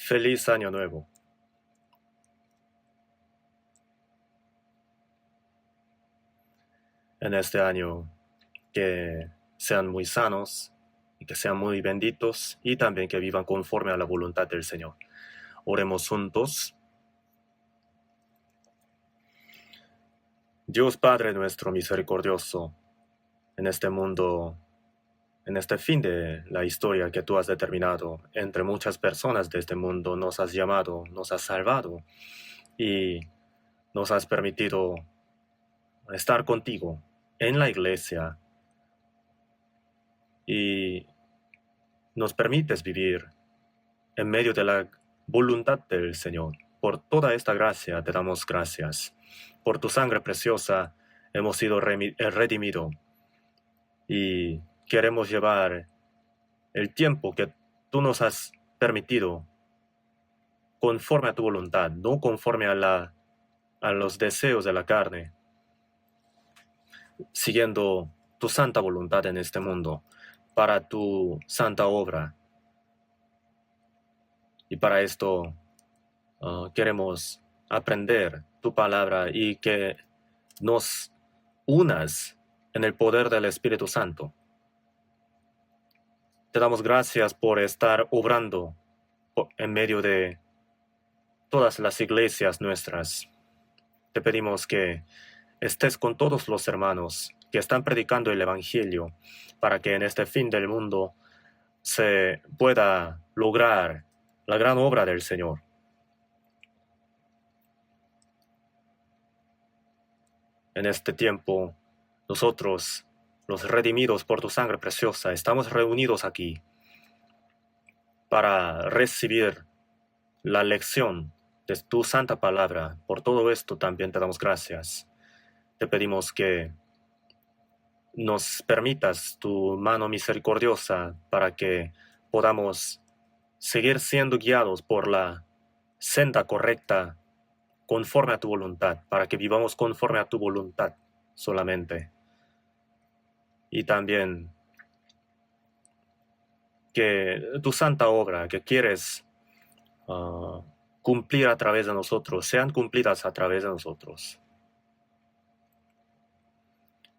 Feliz Año Nuevo. En este año que sean muy sanos y que sean muy benditos y también que vivan conforme a la voluntad del Señor. Oremos juntos. Dios Padre nuestro misericordioso, en este mundo, en este fin de la historia que tú has determinado, entre muchas personas de este mundo nos has llamado, nos has salvado y nos has permitido estar contigo en la iglesia y nos permites vivir en medio de la voluntad del Señor. Por toda esta gracia te damos gracias. Por tu sangre preciosa hemos sido redimidos y queremos llevar el tiempo que tú nos has permitido conforme a tu voluntad, no conforme a los deseos de la carne, siguiendo tu santa voluntad en este mundo, para tu santa obra. Y para esto queremos aprender tu palabra y que nos unas en el poder del Espíritu Santo. Te damos gracias por estar obrando en medio de todas las iglesias nuestras. Te pedimos que estés con todos los hermanos que están predicando el Evangelio para que en este fin del mundo se pueda lograr la gran obra del Señor. En este tiempo, nosotros, los redimidos por tu sangre preciosa, estamos reunidos aquí para recibir la lección de tu santa palabra. Por todo esto también te damos gracias. Te pedimos que nos permitas tu mano misericordiosa para que podamos seguir siendo guiados por la senda correcta conforme a tu voluntad, para que vivamos conforme a tu voluntad solamente. Y también que tu santa obra que quieres cumplir a través de nosotros, sean cumplidas a través de nosotros.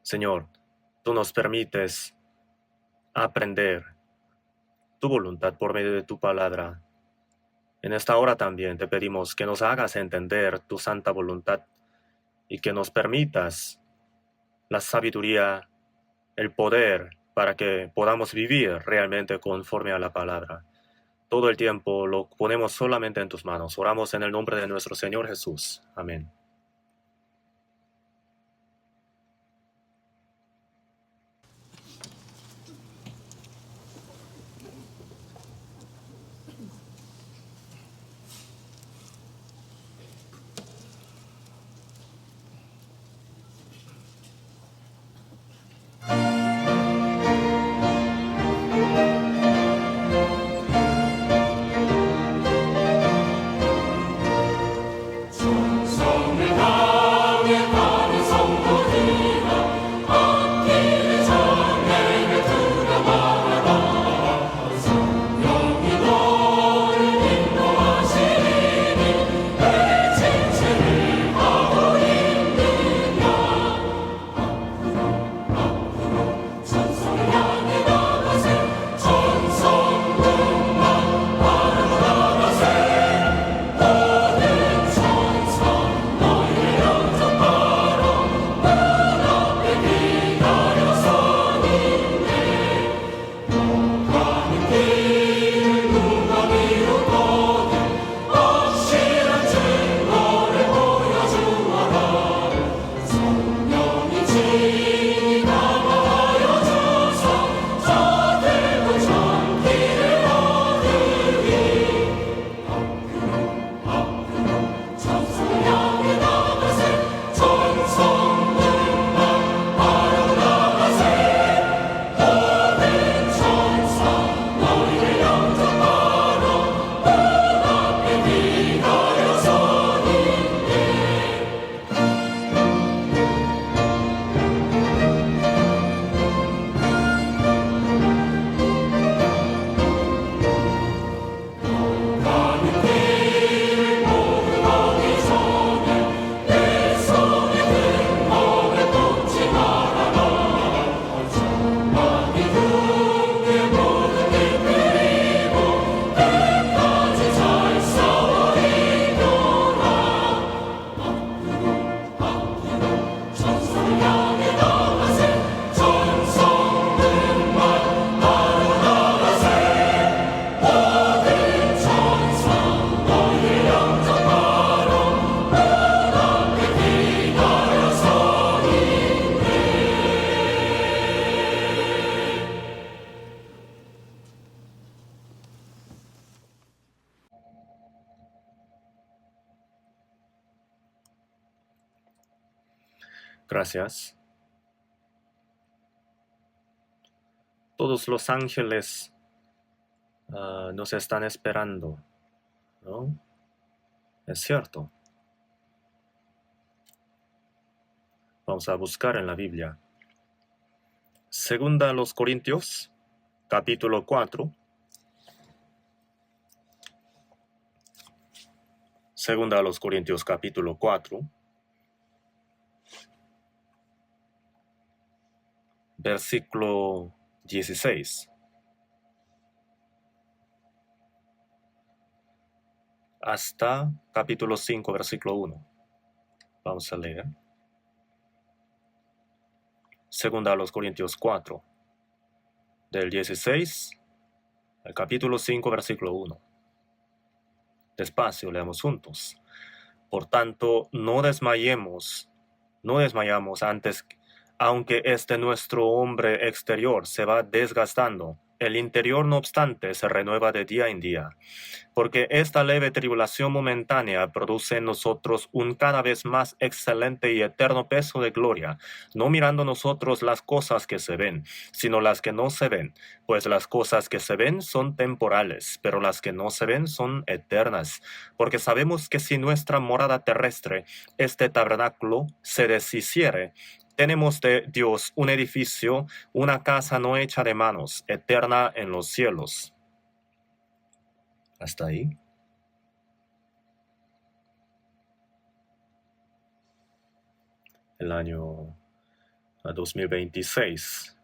Señor, tú nos permites aprender tu voluntad por medio de tu palabra. En esta hora también te pedimos que nos hagas entender tu santa voluntad y que nos permitas la sabiduría, el poder para que podamos vivir realmente conforme a la palabra. Todo el tiempo lo ponemos solamente en tus manos. Oramos en el nombre de nuestro Señor Jesús. Amén. 성성을 Gracias. Todos los ángeles nos están esperando, ¿no? Es cierto. Vamos a buscar en la Biblia. Segunda a los Corintios, capítulo 4. Segunda a los Corintios, capítulo 4. Versículo 16. Hasta capítulo 5, versículo 1. Vamos a leer. Segunda a los Corintios 4, del 16 al capítulo 5, versículo 1. Despacio, leamos juntos. Por tanto, no desmayamos antes, aunque nuestro hombre exterior se va desgastando. El interior, no obstante, se renueva de día en día, porque esta leve tribulación momentánea produce en nosotros un cada vez más excelente y eterno peso de gloria, no mirando nosotros las cosas que se ven, sino las que no se ven, pues las cosas que se ven son temporales, pero las que no se ven son eternas, porque sabemos que si nuestra morada terrestre, este tabernáculo, se deshiciere, tenemos de Dios un edificio, una casa no hecha de manos, eterna en los cielos. Hasta ahí. El año 2026.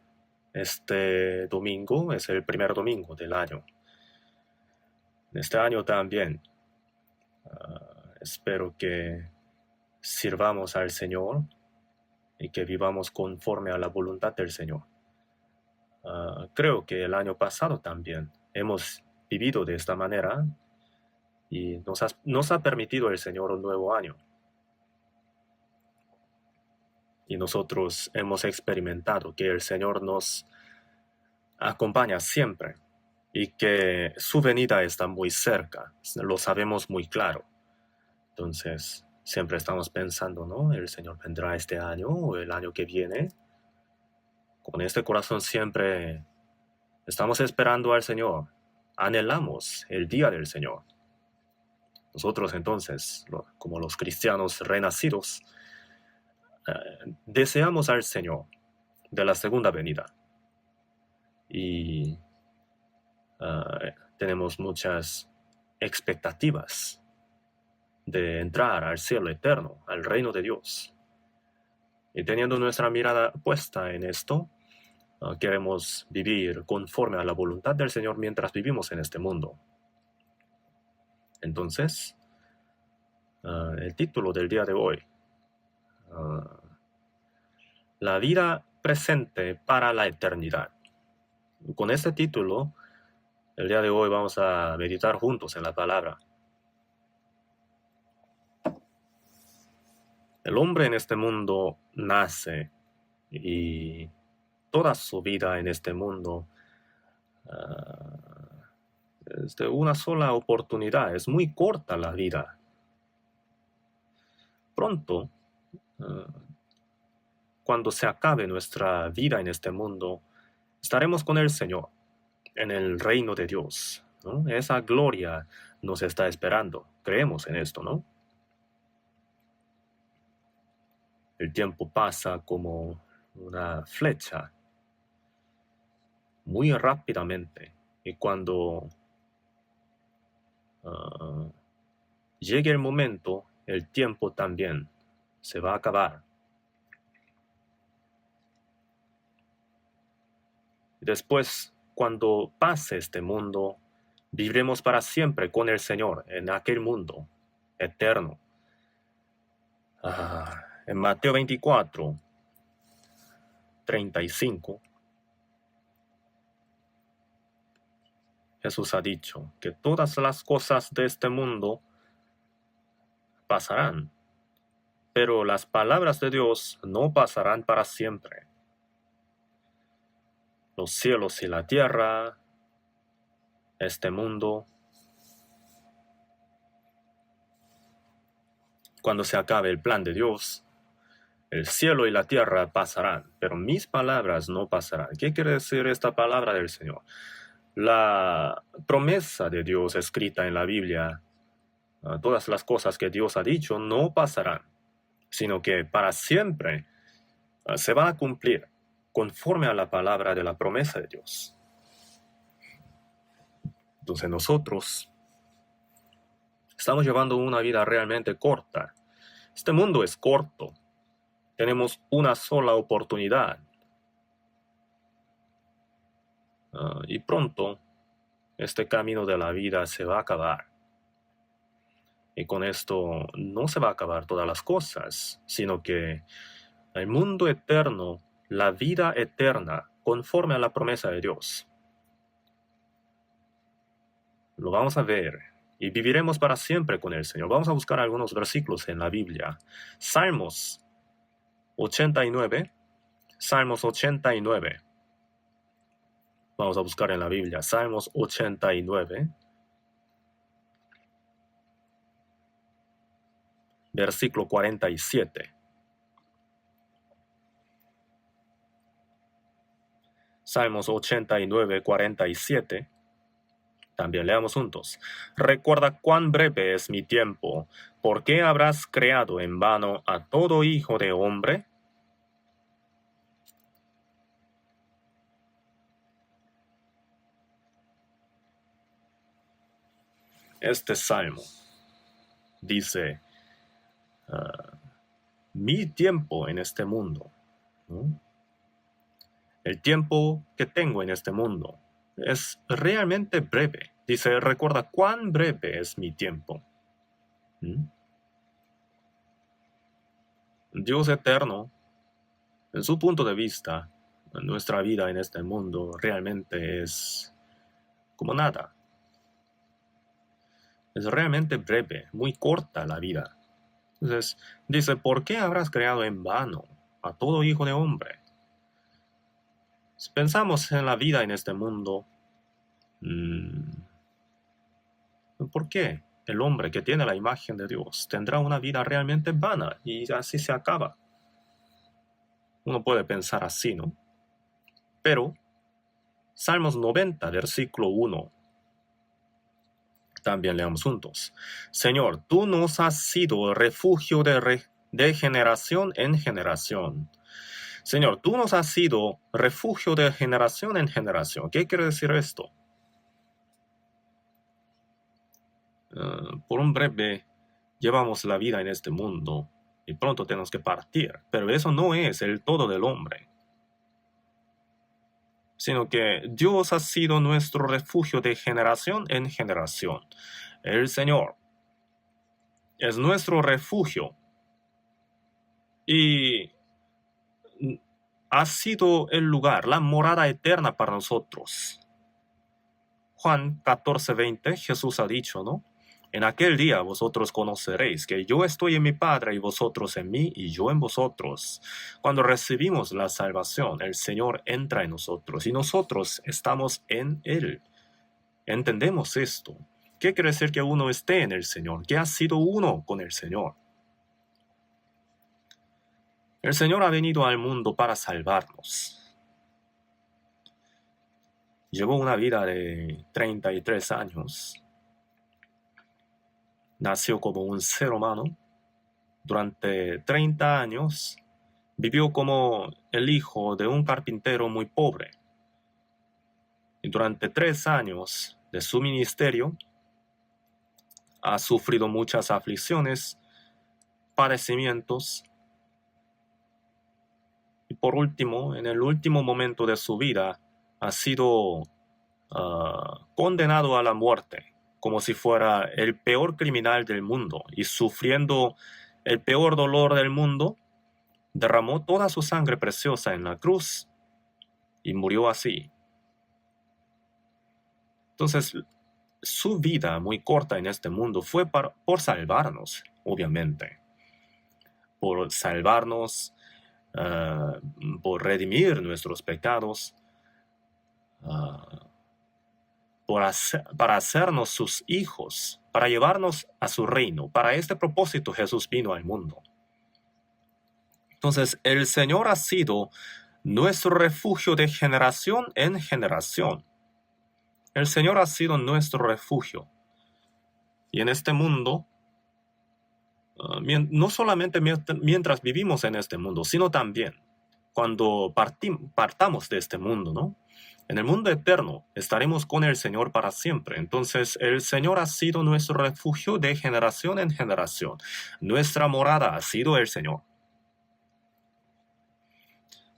Este domingo es el primer domingo del año. Este año también. Espero que sirvamos al Señor y que vivamos conforme a la voluntad del Señor. Creo que el año pasado también hemos vivido de esta manera y nos ha permitido el Señor un nuevo año. Y nosotros hemos experimentado que el Señor nos acompaña siempre y que su venida está muy cerca, lo sabemos muy claro. Entonces, siempre estamos pensando, ¿no? El Señor vendrá este año o el año que viene. Con este corazón siempre estamos esperando al Señor, anhelamos el día del Señor. Nosotros entonces, como los cristianos renacidos, deseamos al Señor de la segunda venida. Y tenemos muchas expectativas de entrar al cielo eterno, al reino de Dios. Y teniendo nuestra mirada puesta en esto, queremos vivir conforme a la voluntad del Señor mientras vivimos en este mundo. Entonces, el título del día de hoy, la vida presente para la eternidad. Con este título, el día de hoy vamos a meditar juntos en la palabra. El hombre en este mundo nace y toda su vida en este mundo es de una sola oportunidad. Es muy corta la vida. Pronto, cuando se acabe nuestra vida en este mundo, estaremos con el Señor en el reino de Dios, ¿no? Esa gloria nos está esperando. Creemos en esto, ¿no? El tiempo pasa como una flecha, muy rápidamente. Y cuando llegue el momento, el tiempo también se va a acabar. Después, cuando pase este mundo, viviremos para siempre con el Señor en aquel mundo eterno. En Mateo 24, 35, Jesús ha dicho que todas las cosas de este mundo pasarán, pero las palabras de Dios no pasarán para siempre. Los cielos y la tierra, este mundo, cuando se acabe el plan de Dios, El cielo y la tierra pasarán, pero mis palabras no pasarán. ¿Qué quiere decir esta palabra del Señor? La promesa de Dios escrita en la Biblia, todas las cosas que Dios ha dicho no pasarán, sino que para siempre se van a cumplir conforme a la palabra de la promesa de Dios. Entonces nosotros estamos llevando una vida realmente corta. Este mundo es corto. Tenemos una sola oportunidad. Y pronto este camino de la vida se va a acabar. Y con esto no se va a acabar todas las cosas, sino que el mundo eterno, la vida eterna, conforme a la promesa de Dios. Lo vamos a ver y viviremos para siempre con el Señor. Vamos a buscar algunos versículos en la Biblia. Salmos 89. Salmos 89. Vamos a buscar en la Biblia. Salmos 89. Versículo 47. Salmos 89, 47. También leamos juntos. Recuerda cuán breve es mi tiempo. ¿Por qué habrás creado en vano a todo hijo de hombre? Este salmo dice, mi tiempo en este mundo, ¿no? El tiempo que tengo en este mundo es realmente breve. Dice, recuerda cuán breve es mi tiempo. Dios eterno, en su punto de vista, nuestra vida en este mundo realmente es como nada. Es realmente breve, muy corta la vida. Entonces, dice, ¿por qué habrás creado en vano a todo hijo de hombre? Si pensamos en la vida en este mundo, ¿por qué el hombre que tiene la imagen de Dios tendrá una vida realmente vana y así se acaba? Uno puede pensar así, ¿no? Pero, Salmos 90, versículo 1, también leamos juntos. Señor, tú nos has sido refugio de generación en generación. Señor, tú nos has sido refugio de generación en generación. ¿Qué quiere decir esto? Por un breve llevamos la vida en este mundo y pronto tenemos que partir, pero eso no es el todo del hombre, sino que Dios ha sido nuestro refugio de generación en generación. El Señor es nuestro refugio y ha sido el lugar, la morada eterna para nosotros. Juan 14:20, Jesús ha dicho, ¿no? En aquel día vosotros conoceréis que yo estoy en mi Padre y vosotros en mí y yo en vosotros. Cuando recibimos la salvación, el Señor entra en nosotros y nosotros estamos en Él. ¿Entendemos esto? ¿Qué quiere decir que uno esté en el Señor? Que ha sido uno con el Señor. El Señor ha venido al mundo para salvarnos. Llevó una vida de 33 años. Nació como un ser humano. Durante 30 años vivió como el hijo de un carpintero muy pobre. Y durante 3 años de su ministerio ha sufrido muchas aflicciones, padecimientos. Y por último, en el último momento de su vida, ha sido condenado a la muerte, como si fuera el peor criminal del mundo, y sufriendo el peor dolor del mundo, derramó toda su sangre preciosa en la cruz y murió así. Entonces, su vida muy corta en este mundo fue por salvarnos, obviamente, por salvarnos, por redimir nuestros pecados, para hacernos sus hijos, para llevarnos a su reino. Para este propósito Jesús vino al mundo. Entonces, el Señor ha sido nuestro refugio de generación en generación. El Señor ha sido nuestro refugio. Y en este mundo, no solamente mientras vivimos en este mundo, sino también cuando partamos de este mundo, ¿no? En el mundo eterno estaremos con el Señor para siempre. Entonces, el Señor ha sido nuestro refugio de generación en generación. Nuestra morada ha sido el Señor.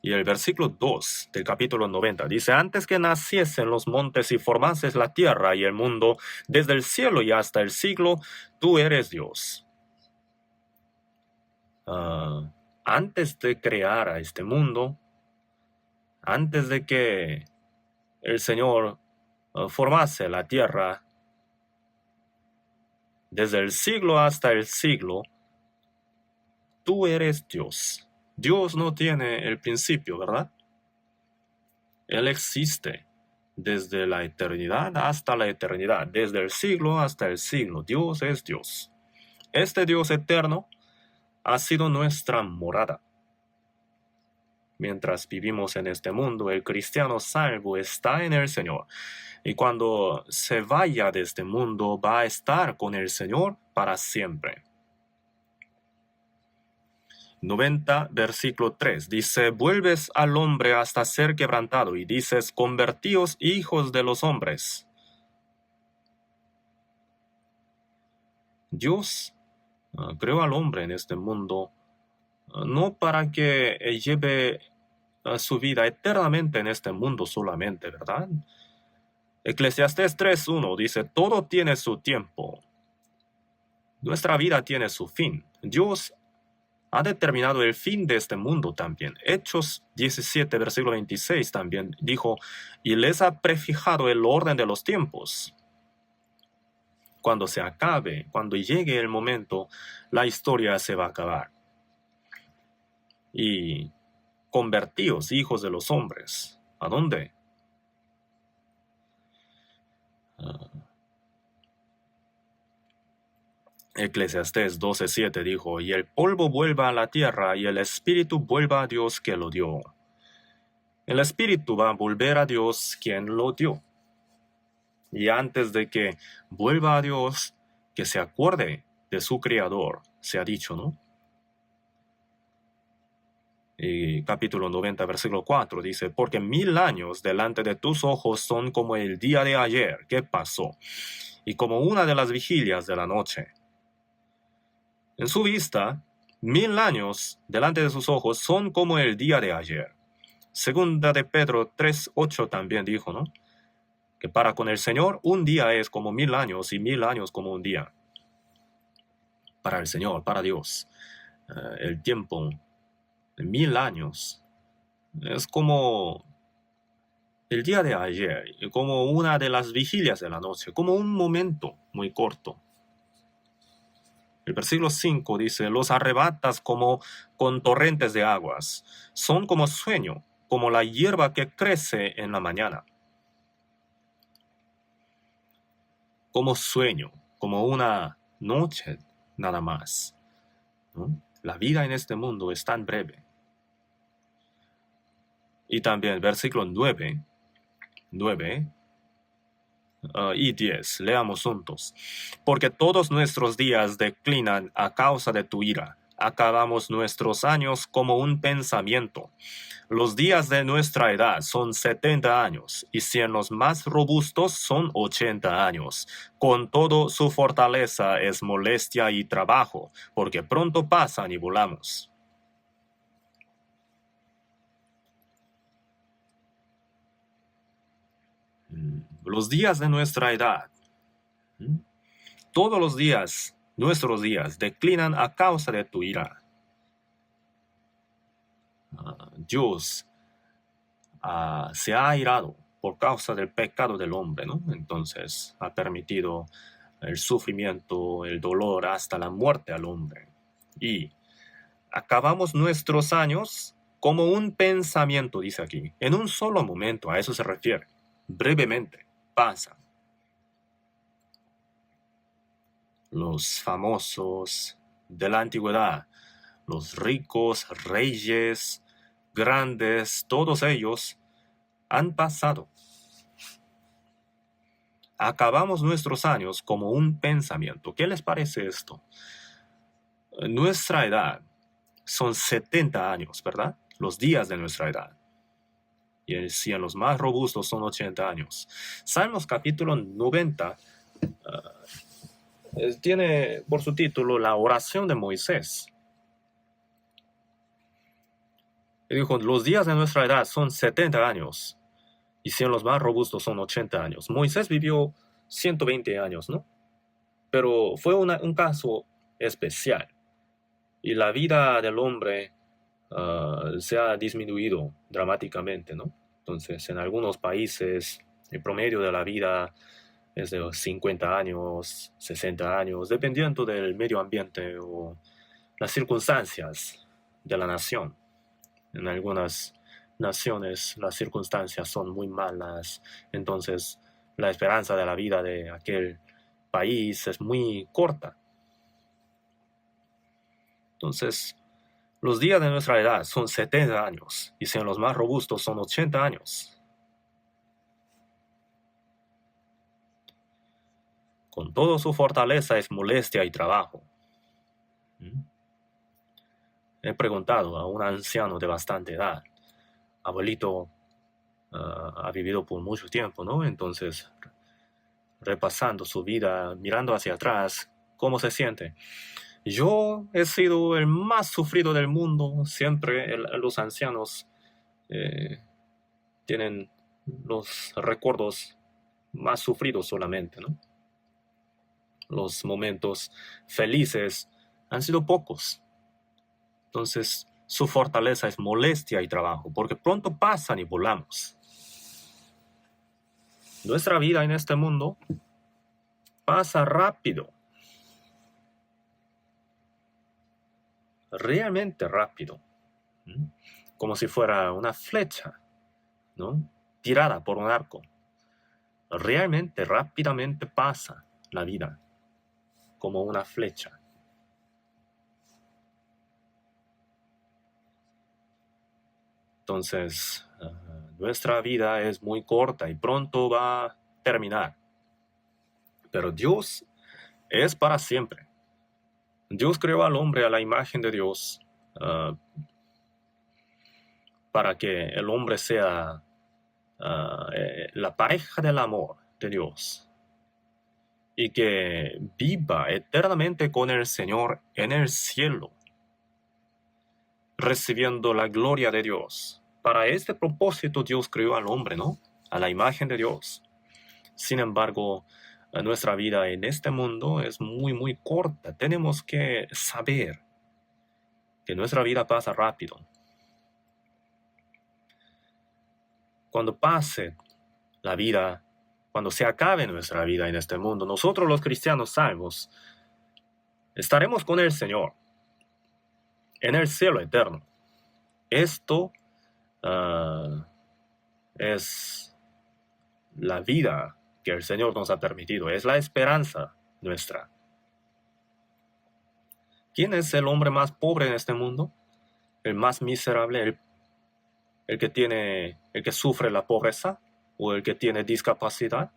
Y el versículo 2 del capítulo 90 dice, antes que naciesen los montes y formases la tierra y el mundo, desde el cielo y hasta el siglo, tú eres Dios. Antes de crear a este mundo, antes de que el Señor formase la tierra, desde el siglo hasta el siglo, tú eres Dios. Dios no tiene el principio, ¿verdad? Él existe desde la eternidad hasta la eternidad, desde el siglo hasta el siglo. Dios es Dios. Este Dios eterno ha sido nuestra morada. Mientras vivimos en este mundo, el cristiano salvo está en el Señor. Y cuando se vaya de este mundo, va a estar con el Señor para siempre. 90, versículo 3, dice, vuelves al hombre hasta ser quebrantado, y dices, convertíos hijos de los hombres. Dios creó al hombre en este mundo no para que lleve su vida eternamente en este mundo solamente, ¿verdad? Eclesiastés 3:1 dice, todo tiene su tiempo. Nuestra vida tiene su fin. Dios ha determinado el fin de este mundo también. Hechos 17, versículo 26 también dijo, y les ha prefijado el orden de los tiempos. Cuando se acabe, cuando llegue el momento, la historia se va a acabar. Y convertíos, hijos de los hombres. ¿A dónde? Eclesiastés 12:7 dijo, y el polvo vuelva a la tierra y el espíritu vuelva a Dios que lo dio. El espíritu va a volver a Dios quien lo dio. Y antes de que vuelva a Dios, que se acuerde de su Creador, se ha dicho, ¿no? Y capítulo 90, versículo 4 dice, porque 1000 años delante de tus ojos son como el día de ayer que pasó, y como una de las vigilias de la noche. En su vista, 1000 años delante de sus ojos son como el día de ayer. Segunda de Pedro 3:8 también dijo, ¿no? Que para con el Señor un día es como 1000 años y 1000 años como un día. Para el Señor, para Dios, el tiempo de 1000 años es como el día de ayer, como una de las vigilias de la noche, como un momento muy corto. El versículo 5 dice, los arrebatas como con torrentes de aguas, son como sueño, como la hierba que crece en la mañana. Como sueño, como una noche nada más, ¿no? La vida en este mundo es tan breve. Y también versículo 9 y 10, leamos juntos. Porque todos nuestros días declinan a causa de tu ira. Acabamos nuestros años como un pensamiento. Los días de nuestra edad son 70 años, y si en los más robustos son 80 años. Con todo, su fortaleza es molestia y trabajo, porque pronto pasan y volamos. Los días de nuestra edad, todos los días, nuestros días, declinan a causa de tu ira. Dios se ha airado por causa del pecado del hombre, ¿no? Entonces ha permitido el sufrimiento, el dolor, hasta la muerte al hombre. Y acabamos nuestros años como un pensamiento, dice aquí, en un solo momento, a eso se refiere. Brevemente, pasa. Los famosos de la antigüedad los ricos, reyes, grandes, todos ellos han pasado. Acabamos nuestros años como un pensamiento. ¿Qué les parece esto? Nuestra edad son 70 años, ¿verdad? Los días de nuestra edad. Y si en los más robustos son 80 años. Salmos capítulo 90 tiene por su título la oración de Moisés. Y dijo, los días de nuestra edad son 70 años. Y si en los más robustos son 80 años. Moisés vivió 120 años, ¿no? Pero fue un caso especial. Y la vida del hombre se ha disminuido dramáticamente, ¿no? Entonces, en algunos países, el promedio de la vida es de 50 años, 60 años, dependiendo del medio ambiente o las circunstancias de la nación. En algunas naciones las circunstancias son muy malas, entonces la esperanza de la vida de aquel país es muy corta. Entonces, los días de nuestra edad son 70 años, y si en los más robustos son 80 años. Con toda su fortaleza es molestia y trabajo. He preguntado a un anciano de bastante edad, abuelito ha vivido por mucho tiempo, ¿no? Entonces, repasando su vida, mirando hacia atrás, ¿cómo se siente? Yo he sido el más sufrido del mundo. Siempre los ancianos tienen los recuerdos más sufridos solamente, ¿no? Los momentos felices han sido pocos. Entonces, su fortaleza es molestia y trabajo, porque pronto pasan y volamos. Nuestra vida en este mundo pasa rápido. Realmente rápido. Como si fuera una flecha, ¿no? Tirada por un arco. Realmente rápidamente pasa la vida, como una flecha. Entonces, nuestra vida es muy corta y pronto va a terminar. Pero Dios es para siempre. Dios creó al hombre a la imagen de Dios para que el hombre sea la pareja del amor de Dios y que viva eternamente con el Señor en el cielo, recibiendo la gloria de Dios. Para este propósito Dios creó al hombre, ¿no? A la imagen de Dios. Sin embargo, nuestra vida en este mundo es muy, muy corta. Tenemos que saber que nuestra vida pasa rápido. Cuando pase la vida, cuando se acabe nuestra vida en este mundo, nosotros los cristianos salvos estaremos con el Señor en el cielo eterno. Esto es la vida que el Señor nos ha permitido, es la esperanza nuestra. ¿Quién es el hombre más pobre en este mundo? ¿El más miserable? ¿El que sufre la pobreza? ¿O el que tiene discapacidad?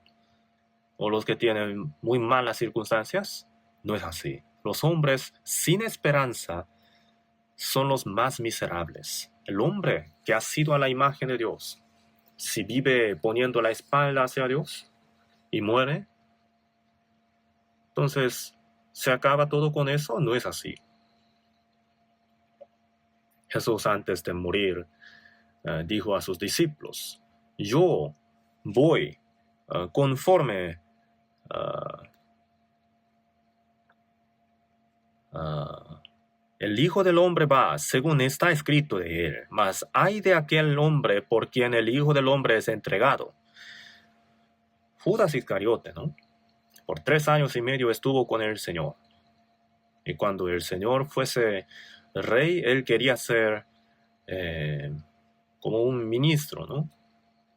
¿O los que tienen muy malas circunstancias? No es así. Los hombres sin esperanza son los más miserables. El hombre que ha sido a la imagen de Dios, si vive poniendo la espalda hacia Dios y muere, entonces ¿se acaba todo con eso? No es así. Jesús antes de morir dijo a sus discípulos, yo voy conforme el Hijo del Hombre va, según está escrito de él, mas ay de aquel hombre por quien el Hijo del Hombre es entregado. Judas Iscariote, ¿no? Por 3 años y medio estuvo con el Señor. Y cuando el Señor fuese rey, él quería ser como un ministro, ¿no?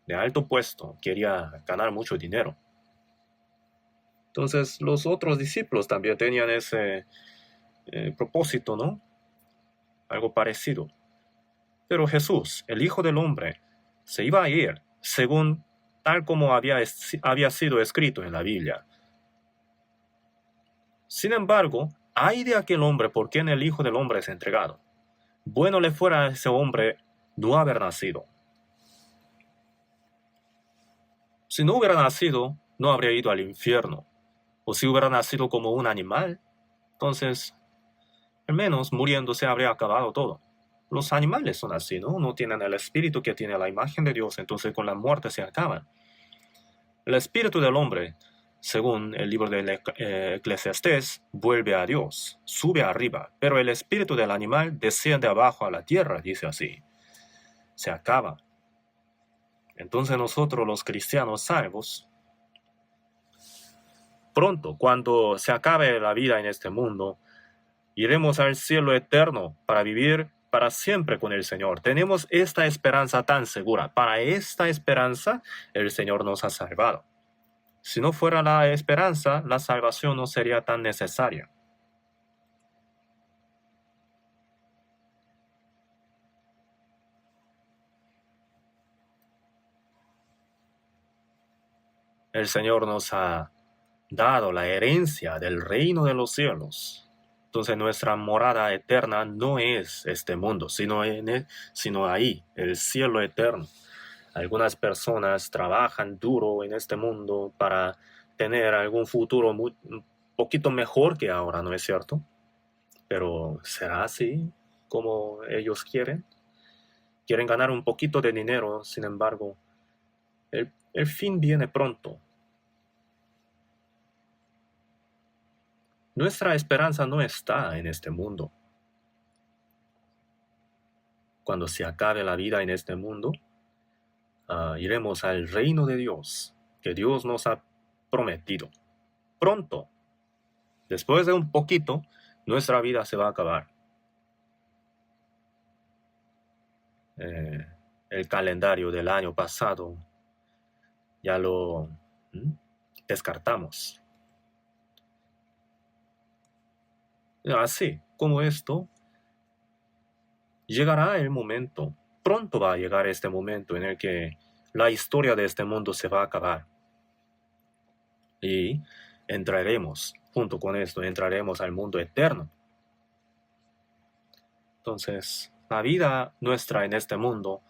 De alto puesto, quería ganar mucho dinero. Entonces los otros discípulos también tenían ese propósito, ¿no? algo parecido. Pero Jesús, el Hijo del Hombre, se iba a ir según tal como había sido escrito en la Biblia. Sin embargo, ay de aquel hombre por quien el Hijo del Hombre es entregado. Bueno le fuera a ese hombre no haber nacido. Si no hubiera nacido, no habría ido al infierno. O si hubiera nacido como un animal, entonces, al menos muriéndose habría acabado todo. Los animales son así, ¿no? No tienen el espíritu que tiene la imagen de Dios, entonces con la muerte se acaban. El espíritu del hombre, según el libro de Eclesiastés, vuelve a Dios, sube arriba, pero el espíritu del animal desciende abajo a la tierra, dice así. Se acaba. Entonces nosotros los cristianos salvos, pronto, cuando se acabe la vida en este mundo, iremos al cielo eterno para vivir para siempre con el Señor. Tenemos esta esperanza tan segura. Para esta esperanza el Señor nos ha salvado. Si no fuera la esperanza, la salvación no sería tan necesaria. El Señor nos ha dado la herencia del reino de los cielos. Entonces nuestra morada eterna no es este mundo, sino ahí, el cielo eterno. Algunas personas trabajan duro en este mundo para tener algún futuro un poquito mejor que ahora, ¿no es cierto? Pero ¿será así como ellos quieren? Quieren ganar un poquito de dinero, sin embargo, el fin viene pronto. Nuestra esperanza no está en este mundo. Cuando se acabe la vida en este mundo, iremos al reino de Dios, que Dios nos ha prometido. Pronto, después de un poquito, nuestra vida se va a acabar. El calendario del año pasado ya lo descartamos. Así como esto, llegará el momento, pronto va a llegar este momento en el que la historia de este mundo se va a acabar. Y entraremos, junto con esto, entraremos al mundo eterno. Entonces, la vida nuestra en este mundo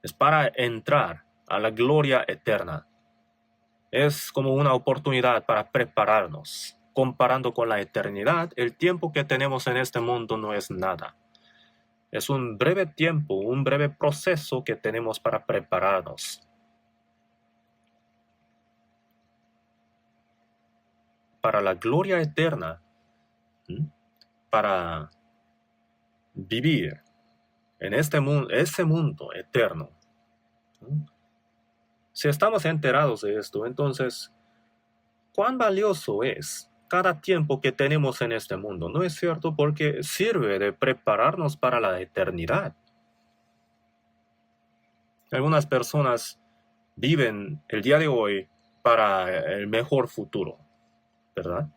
es para entrar a la gloria eterna. Es como una oportunidad para prepararnos. Comparando con la eternidad, el tiempo que tenemos en este mundo no es nada. Es un breve tiempo, un breve proceso que tenemos para prepararnos. Para la gloria eterna, para vivir en ese mundo eterno. Si estamos enterados de esto, entonces, ¿cuán valioso es cada tiempo que tenemos en este mundo? ¿No es cierto? Porque sirve de prepararnos para la eternidad. Algunas personas viven el día de hoy para el mejor futuro, ¿verdad?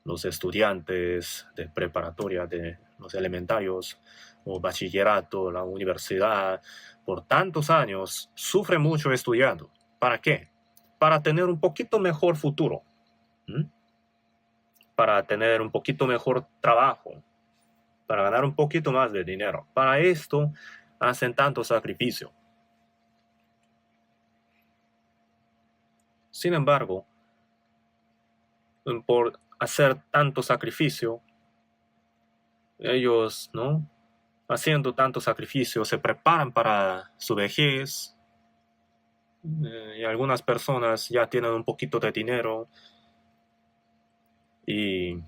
Los estudiantes de preparatoria, de los elementarios o bachillerato, la universidad, por tantos años, sufren mucho estudiando. ¿Para qué? Para tener un poquito mejor futuro. Para tener un poquito mejor trabajo. Para ganar un poquito más de dinero. Para esto hacen tanto sacrificio. Sin embargo, por hacer tanto sacrificio, ellos, ¿no? Haciendo tanto sacrificio, se preparan para su vejez. Y algunas personas ya tienen un poquito de dinero y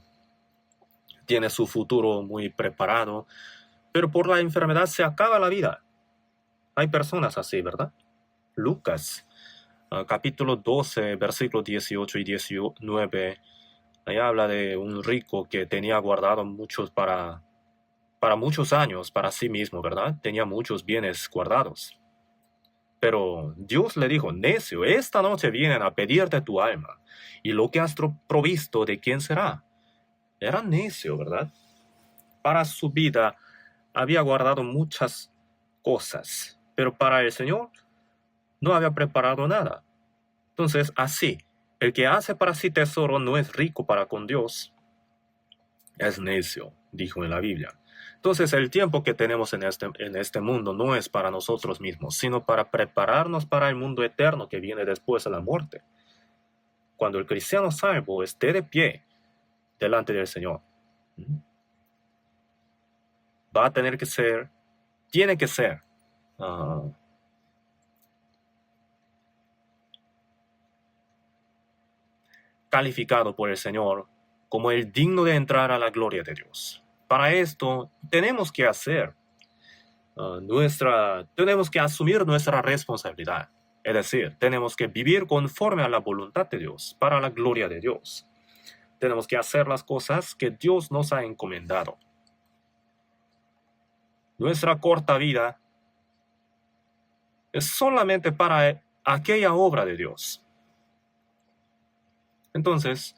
tienen su futuro muy preparado, pero por la enfermedad se acaba la vida. Hay personas así, ¿verdad? Lucas, capítulo 12, versículos 18 y 19, ahí habla de un rico que tenía guardado muchos para muchos años para sí mismo, ¿verdad? Tenía muchos bienes guardados. Pero Dios le dijo: necio, esta noche vienen a pedirte tu alma, y lo que has provisto, ¿de quién será? Era necio, ¿verdad? para su vida había guardado muchas cosas, pero para el Señor no había preparado nada. Entonces, así, el que hace para sí tesoro no es rico para con Dios. Es necio, dijo en la Biblia. Entonces, el tiempo que tenemos en este mundo no es para nosotros mismos, sino para prepararnos para el mundo eterno que viene después de la muerte. Cuando el cristiano salvo esté de pie delante del Señor, va a tener que ser, tiene que ser, calificado por el Señor como el digno de entrar a la gloria de Dios. Para esto tenemos que tenemos que asumir nuestra responsabilidad. Es decir, tenemos que vivir conforme a la voluntad de Dios, para la gloria de Dios. Tenemos que hacer las cosas que Dios nos ha encomendado. Nuestra corta vida es solamente para aquella obra de Dios. Entonces,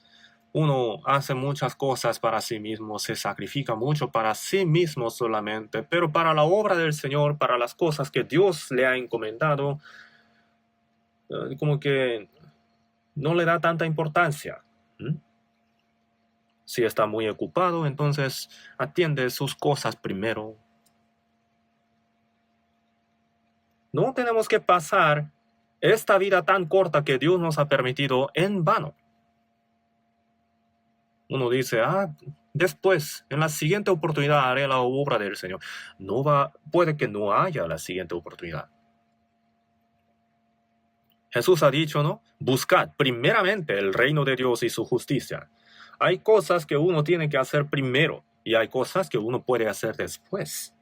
uno hace muchas cosas para sí mismo, se sacrifica mucho para sí mismo solamente, pero para la obra del Señor, para las cosas que Dios le ha encomendado, como que no le da tanta importancia. Si está muy ocupado, entonces atiende sus cosas primero. No tenemos que pasar esta vida tan corta que Dios nos ha permitido en vano. Uno dice, después, en la siguiente oportunidad haré la obra del Señor. Puede que no haya la siguiente oportunidad. Jesús ha dicho, ¿no? Buscad primeramente el reino de Dios y su justicia. Hay cosas que uno tiene que hacer primero y hay cosas que uno puede hacer después.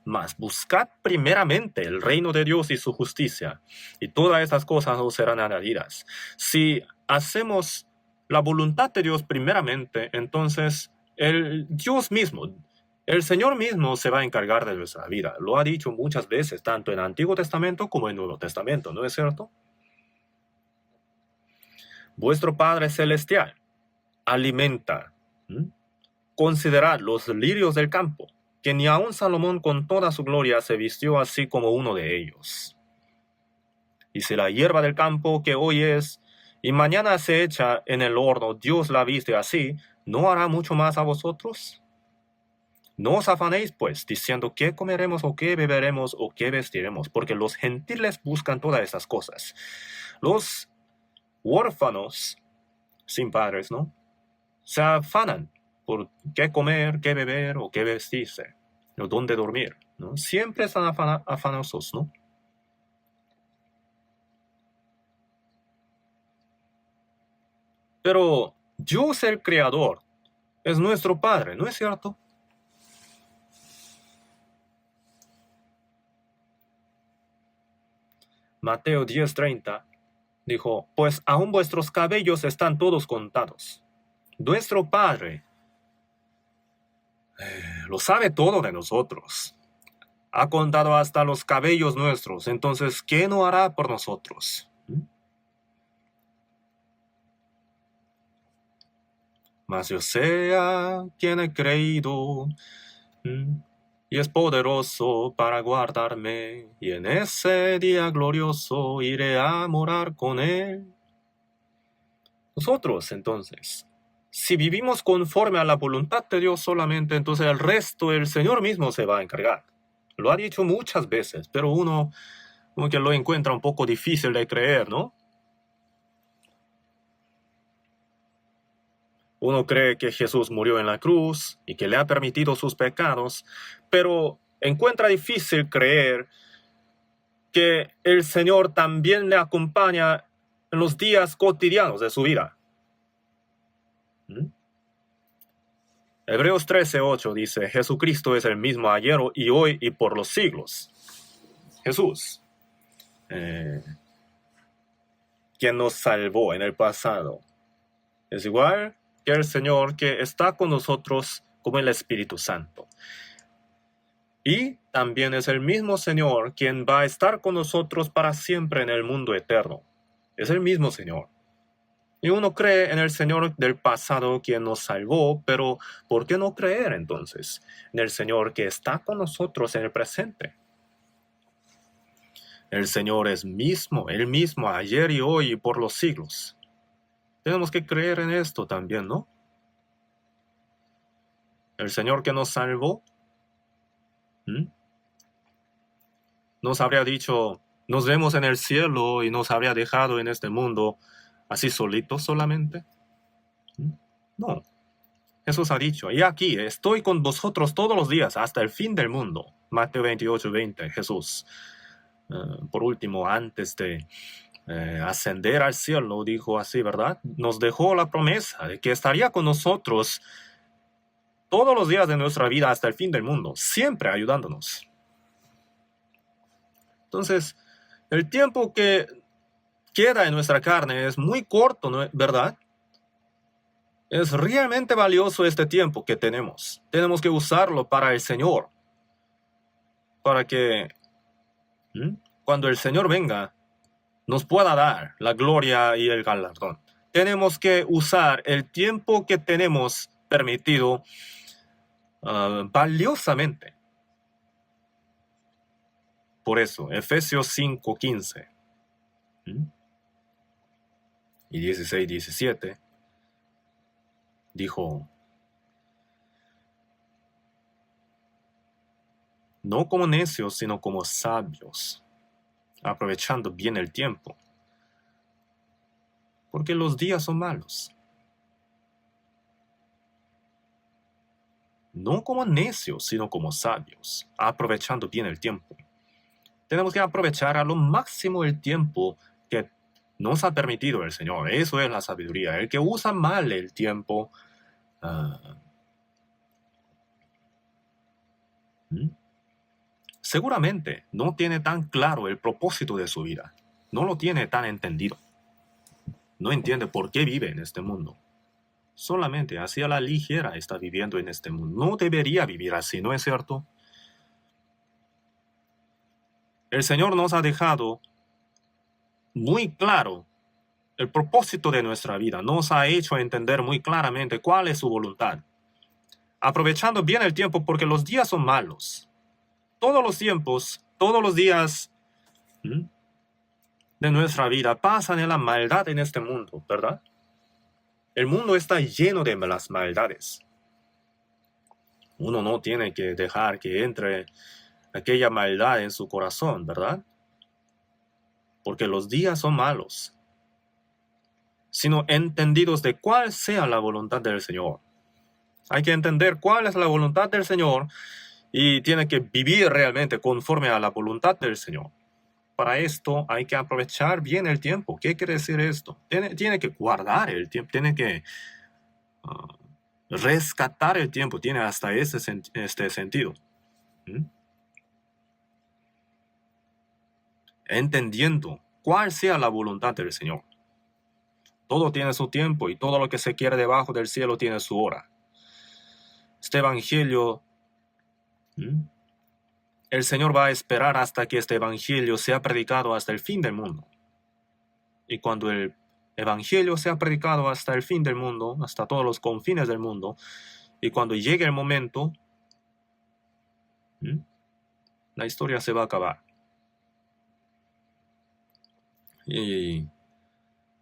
Mas buscad primeramente el reino de Dios y su justicia, y todas esas cosas os serán añadidas. Si hacemos la voluntad de Dios primeramente, entonces Dios mismo, el Señor mismo se va a encargar de nuestra vida. Lo ha dicho muchas veces, tanto en el Antiguo Testamento como en el Nuevo Testamento, ¿no es cierto? Vuestro Padre Celestial alimenta. Considerad los lirios del campo, que ni aun Salomón con toda su gloria se vistió así como uno de ellos. Y si la hierba del campo que hoy es y mañana se echa en el horno, Dios la viste así, ¿no hará mucho más a vosotros? No os afanéis, pues, diciendo qué comeremos o qué beberemos o qué vestiremos, porque los gentiles buscan todas esas cosas. Los huérfanos sin padres, ¿no? Se afanan por qué comer, qué beber o qué vestirse, o dónde dormir, ¿no? Siempre están afanosos, ¿no? Pero Dios el Creador es nuestro Padre, ¿no es cierto? Mateo 10:30 dijo, pues aún vuestros cabellos están todos contados. Nuestro Padre lo sabe todo de nosotros. Ha contado hasta los cabellos nuestros, entonces, ¿qué no hará por nosotros? Mas yo sé a quien he creído, y es poderoso para guardarme, y en ese día glorioso iré a morar con él. Nosotros, entonces, si vivimos conforme a la voluntad de Dios solamente, entonces el resto el Señor mismo se va a encargar. Lo ha dicho muchas veces, pero uno como que lo encuentra un poco difícil de creer, ¿no? Uno cree que Jesús murió en la cruz y que le ha permitido sus pecados, pero encuentra difícil creer que el Señor también le acompaña en los días cotidianos de su vida. Hebreos 13:8 dice, Jesucristo es el mismo ayer y hoy y por los siglos. Jesús, quien nos salvó en el pasado, es igual que el Señor que está con nosotros como el Espíritu Santo. Y también es el mismo Señor quien va a estar con nosotros para siempre en el mundo eterno. Es el mismo Señor. Y uno cree en el Señor del pasado quien nos salvó, pero ¿por qué no creer entonces en el Señor que está con nosotros en el presente? El Señor es mismo, Él mismo, ayer y hoy y por los siglos. Tenemos que creer en esto también, ¿no? El Señor que nos salvó, ¿m? Nos habría dicho, nos vemos en el cielo y nos habría dejado en este mundo así solitos solamente. ¿M? No. Jesús ha dicho, y aquí estoy con vosotros todos los días hasta el fin del mundo. Mateo 28:20, Jesús. Por último, antes de ascender al cielo, dijo así, ¿verdad? Nos dejó la promesa de que estaría con nosotros todos los días de nuestra vida hasta el fin del mundo, siempre ayudándonos. Entonces, el tiempo que queda en nuestra carne es muy corto, ¿no? ¿Verdad? Es realmente valioso este tiempo que tenemos. Tenemos que usarlo para el Señor. Para que cuando el Señor venga, nos pueda dar la gloria y el galardón. Tenemos que usar el tiempo que tenemos permitido valiosamente. Por eso, Efesios 5:15 y 16:17 dijo, no como necios, sino como sabios, aprovechando bien el tiempo, porque los días son malos. No como necios, sino como sabios, aprovechando bien el tiempo. Tenemos que aprovechar a lo máximo el tiempo que nos ha permitido el Señor. Eso es la sabiduría. El que usa mal el tiempo, seguramente no tiene tan claro el propósito de su vida. No lo tiene tan entendido. No entiende por qué vive en este mundo. Solamente así a la ligera está viviendo en este mundo. No debería vivir así, ¿no es cierto? El Señor nos ha dejado muy claro el propósito de nuestra vida. Nos ha hecho entender muy claramente cuál es su voluntad. Aprovechando bien el tiempo porque los días son malos. Todos los tiempos, todos los días de nuestra vida pasan en la maldad en este mundo, ¿verdad? El mundo está lleno de las maldades. Uno no tiene que dejar que entre aquella maldad en su corazón, ¿verdad? Porque los días son malos, sino entendidos de cuál sea la voluntad del Señor. Hay que entender cuál es la voluntad del Señor y tiene que vivir realmente conforme a la voluntad del Señor. Para esto hay que aprovechar bien el tiempo. ¿Qué quiere decir esto? Tiene que guardar el tiempo, tiene que rescatar el tiempo, tiene hasta este sentido. Entendiendo cuál sea la voluntad del Señor. Todo tiene su tiempo y todo lo que se quiere debajo del cielo tiene su hora. Este evangelio, el Señor va a esperar hasta que este evangelio sea predicado hasta el fin del mundo. Y cuando el evangelio sea predicado hasta el fin del mundo, hasta todos los confines del mundo, y cuando llegue el momento, la historia se va a acabar. Y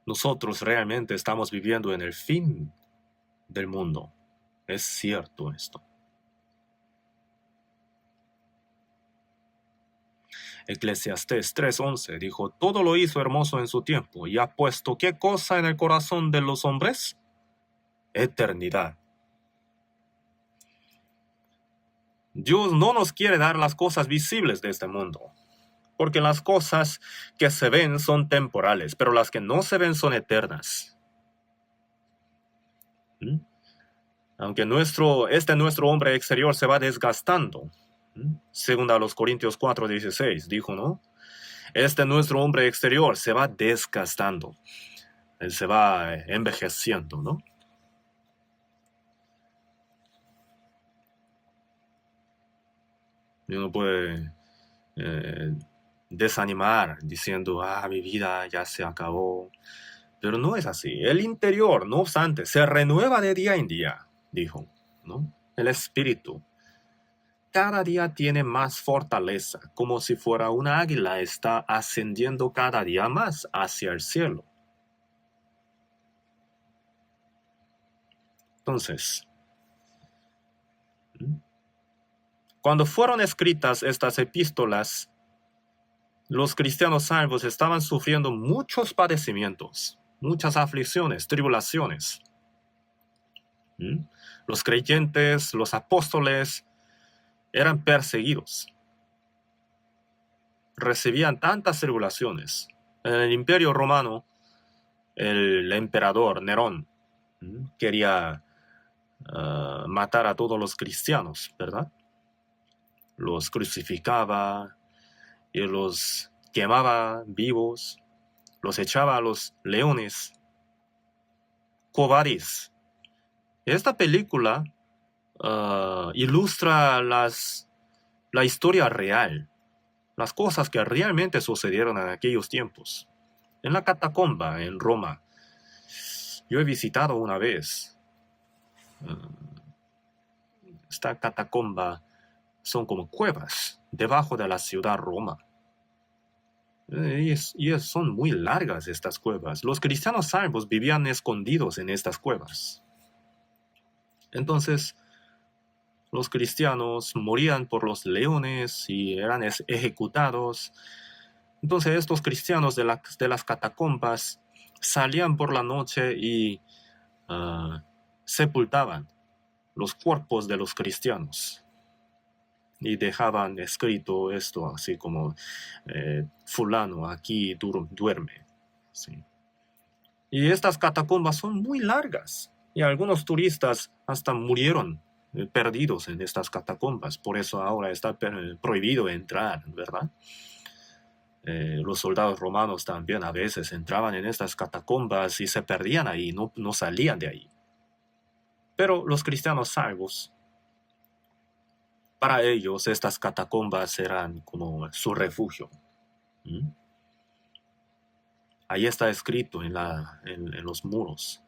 nosotros realmente estamos viviendo en el fin del mundo. Es cierto esto. Eclesiastés 3:11 dijo, todo lo hizo hermoso en su tiempo, y ha puesto ¿qué cosa en el corazón de los hombres? Eternidad. Dios no nos quiere dar las cosas visibles de este mundo, porque las cosas que se ven son temporales, pero las que no se ven son eternas. Aunque nuestro hombre exterior se va desgastando, según a los Corintios 4:16 dijo, ¿no? Nuestro hombre exterior se va desgastando, él se va envejeciendo, ¿no? Y uno puede desanimar diciendo, mi vida ya se acabó, Pero no es así. El interior, no obstante, se renueva de día en día, dijo, ¿no? El espíritu cada día tiene más fortaleza, como si fuera una águila, está ascendiendo cada día más hacia el cielo. Entonces, cuando fueron escritas estas epístolas, los cristianos salvos estaban sufriendo muchos padecimientos, muchas aflicciones, tribulaciones. Los creyentes, los apóstoles, eran perseguidos. Recibían tantas tribulaciones. En el Imperio Romano, el emperador Nerón quería matar a todos los cristianos, ¿verdad? Los crucificaba y los quemaba vivos, los echaba a los leones. Cobardes. Esta película ilustra la historia real, las cosas que realmente sucedieron en aquellos tiempos. En la catacomba en Roma, yo he visitado una vez. Esta catacomba son como cuevas debajo de la ciudad Roma. Son muy largas estas cuevas. Los cristianos salvos vivían escondidos en estas cuevas. Entonces, los cristianos morían por los leones y eran ejecutados. Entonces, estos cristianos de las catacombas salían por la noche y sepultaban los cuerpos de los cristianos. Y dejaban escrito esto, así como fulano aquí duerme. ¿Sí? Y estas catacumbas son muy largas. Y algunos turistas hasta murieron perdidos en estas catacumbas. Por eso ahora está prohibido entrar, ¿verdad? Los soldados romanos también a veces entraban en estas catacumbas y se perdían ahí, no salían de ahí. Pero los cristianos salvos, para ellos estas catacumbas eran como su refugio. Ahí está escrito en los muros.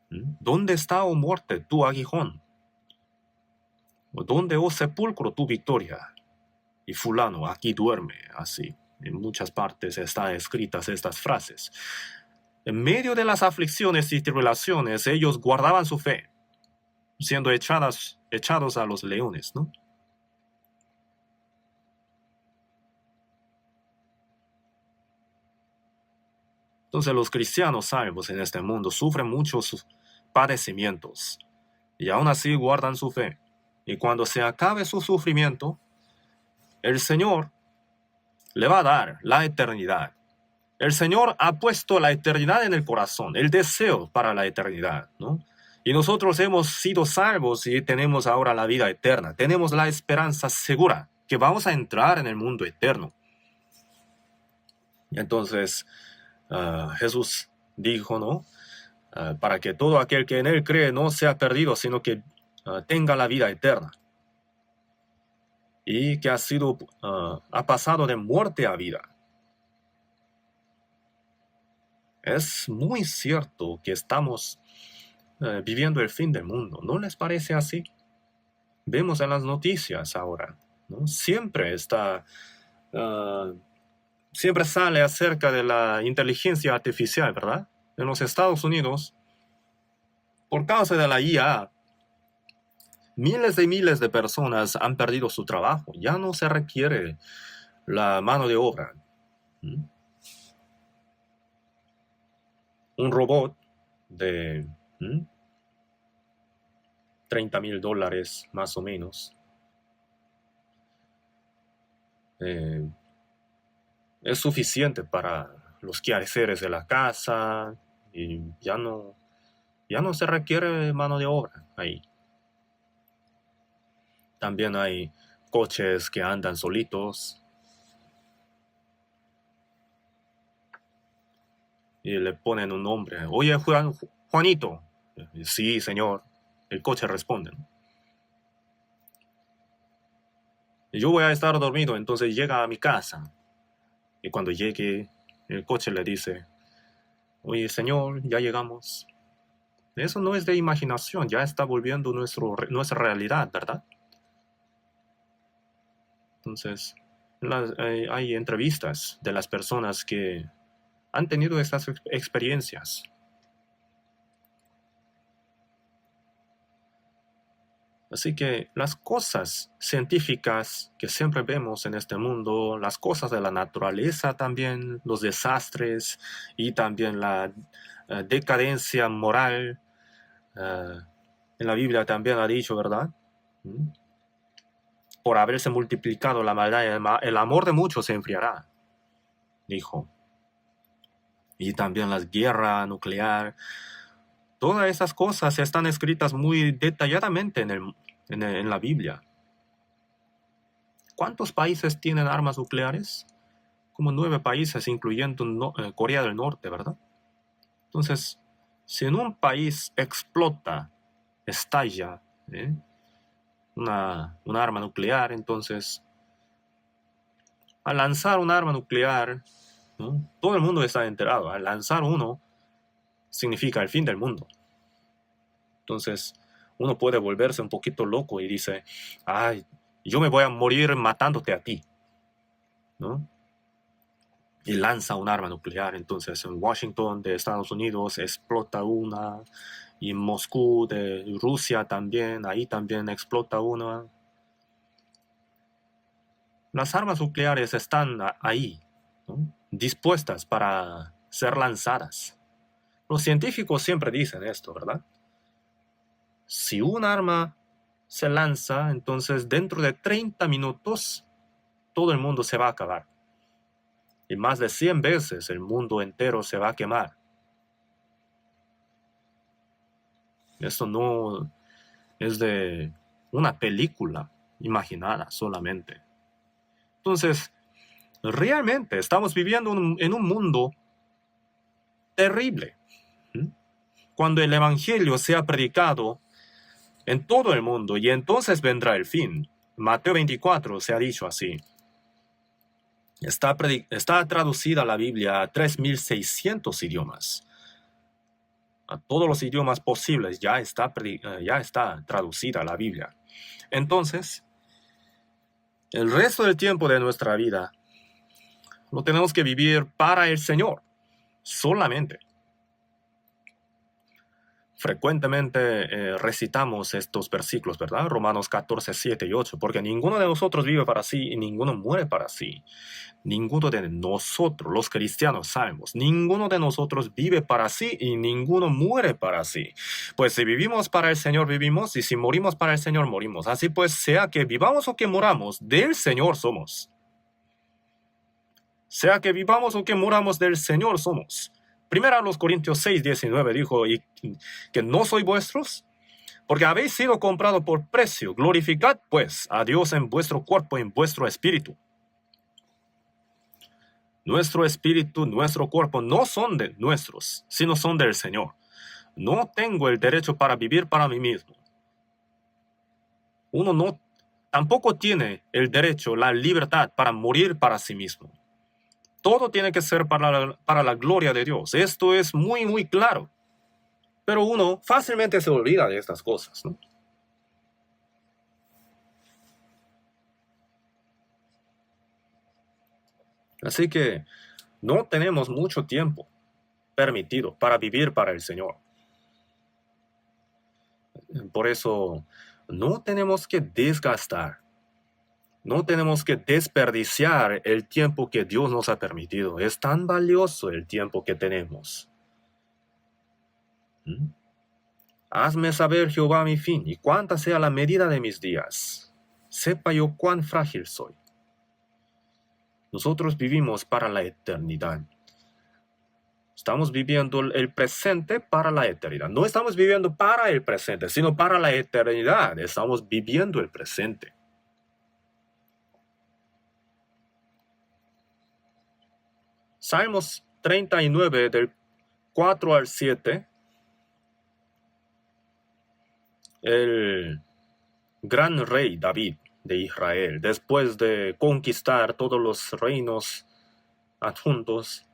¿Dónde está, oh muerte, tu aguijón? ¿Dónde, oh sepulcro, tu victoria? Y fulano aquí duerme, así. En muchas partes están escritas estas frases. En medio de las aflicciones y tribulaciones, ellos guardaban su fe, siendo echados a los leones, ¿no? Entonces los cristianos salvos en este mundo sufren muchos padecimientos y aún así guardan su fe. Y cuando se acabe su sufrimiento, el Señor le va a dar la eternidad. El Señor ha puesto la eternidad en el corazón, el deseo para la eternidad, ¿no? Y nosotros hemos sido salvos y tenemos ahora la vida eterna. Tenemos la esperanza segura que vamos a entrar en el mundo eterno. Entonces, Jesús dijo, ¿no? Para que todo aquel que en Él cree no sea perdido, sino que tenga la vida eterna. Y que ha pasado de muerte a vida. Es muy cierto que estamos viviendo el fin del mundo. ¿No les parece así? Vemos en las noticias ahora, ¿no? Siempre sale acerca de la inteligencia artificial, ¿verdad? En los Estados Unidos, por causa de la IA, miles de personas han perdido su trabajo. Ya no se requiere la mano de obra. Un robot de $30,000 más o menos es suficiente para los quehaceres de la casa y ya no se requiere mano de obra ahí. También hay coches que andan solitos y le ponen un nombre. Oye, Juanito. Sí, señor. El coche responde. Yo voy a estar dormido, entonces llega a mi casa. Y cuando llegue, el coche le dice, Oye, Señor, ya llegamos. Eso no es de imaginación, ya está volviendo nuestra realidad, ¿verdad? Entonces, hay entrevistas de las personas que han tenido estas experiencias. Así que las cosas científicas que siempre vemos en este mundo, las cosas de la naturaleza también, los desastres y también la decadencia moral, en la Biblia también ha dicho, ¿verdad? ¿Mm? Por haberse multiplicado la maldad, el amor de muchos se enfriará, dijo. Y también la guerra nuclear. Todas esas cosas están escritas muy detalladamente en la Biblia. ¿Cuántos países tienen armas nucleares? Como 9 países, incluyendo Corea del Norte, ¿verdad? Entonces, si en un país explota, estalla, un arma nuclear, entonces, al lanzar un arma nuclear, ¿no? Todo el mundo está enterado. Al lanzar uno, significa el fin del mundo. Entonces, uno puede volverse un poquito loco y dice, ay, yo me voy a morir matándote a ti, ¿no? Y lanza un arma nuclear. Entonces, en Washington de Estados Unidos explota una, y en Moscú de Rusia también, ahí también explota una. Las armas nucleares están ahí, ¿no? Dispuestas para ser lanzadas. Los científicos siempre dicen esto, ¿verdad? Si un arma se lanza, entonces dentro de 30 minutos todo el mundo se va a acabar. Y más de 100 veces el mundo entero se va a quemar. Esto no es de una película imaginada solamente. Entonces, realmente estamos viviendo en un mundo terrible. Cuando el Evangelio sea predicado en todo el mundo, y entonces vendrá el fin. Mateo 24 se ha dicho así. Está traducida la Biblia a 3,600 idiomas. A todos los idiomas posibles ya está traducida la Biblia. Entonces, el resto del tiempo de nuestra vida lo tenemos que vivir para el Señor, solamente. Frecuentemente recitamos estos versículos, ¿verdad? Romanos 14, 7 y 8, porque ninguno de nosotros vive para sí y ninguno muere para sí. Ninguno de nosotros, los cristianos, sabemos, ninguno de nosotros vive para sí y ninguno muere para sí. Pues si vivimos para el Señor, vivimos, y si morimos para el Señor, morimos. Así pues, sea que vivamos o que moramos, del Señor somos. Sea que vivamos o que muramos, del Señor somos. Primero a los Corintios 6, 19 dijo, y que no soy vuestros, porque habéis sido comprado por precio. Glorificad pues a Dios en vuestro cuerpo y en vuestro espíritu. Nuestro espíritu, nuestro cuerpo no son de nuestros, sino son del Señor. No tengo el derecho para vivir para mí mismo. Uno tampoco tiene el derecho, la libertad para morir para sí mismo. Todo tiene que ser para la gloria de Dios. Esto es muy, muy claro. Pero uno fácilmente se olvida de estas cosas, ¿no? Así que no tenemos mucho tiempo permitido para vivir para el Señor. Por eso no tenemos que desgastar, no tenemos que desperdiciar el tiempo que Dios nos ha permitido. Es tan valioso el tiempo que tenemos. Hazme saber, Jehová, mi fin, y cuánta sea la medida de mis días. Sepa yo cuán frágil soy. Nosotros vivimos para la eternidad. Estamos viviendo el presente para la eternidad. No estamos viviendo para el presente, sino para la eternidad. Estamos viviendo el presente. Salmos 39, del 4 al 7. El gran rey David de Israel, después de conquistar todos los reinos adjuntos,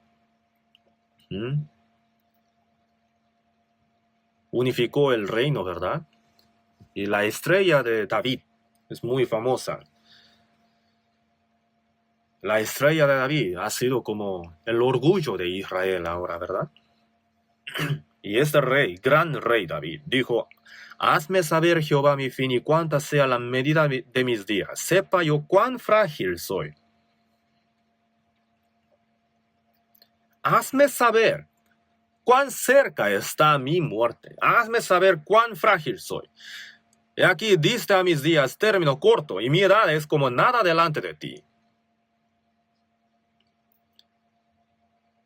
unificó el reino, ¿verdad? Y la estrella de David es muy famosa. La estrella de David ha sido como el orgullo de Israel ahora, ¿verdad? Y este rey, gran rey David, dijo: hazme saber, Jehová, mi fin y cuánta sea la medida de mis días. Sepa yo cuán frágil soy. Hazme saber cuán cerca está mi muerte. Hazme saber cuán frágil soy. He aquí diste a mis días término corto, y mi edad es como nada delante de ti.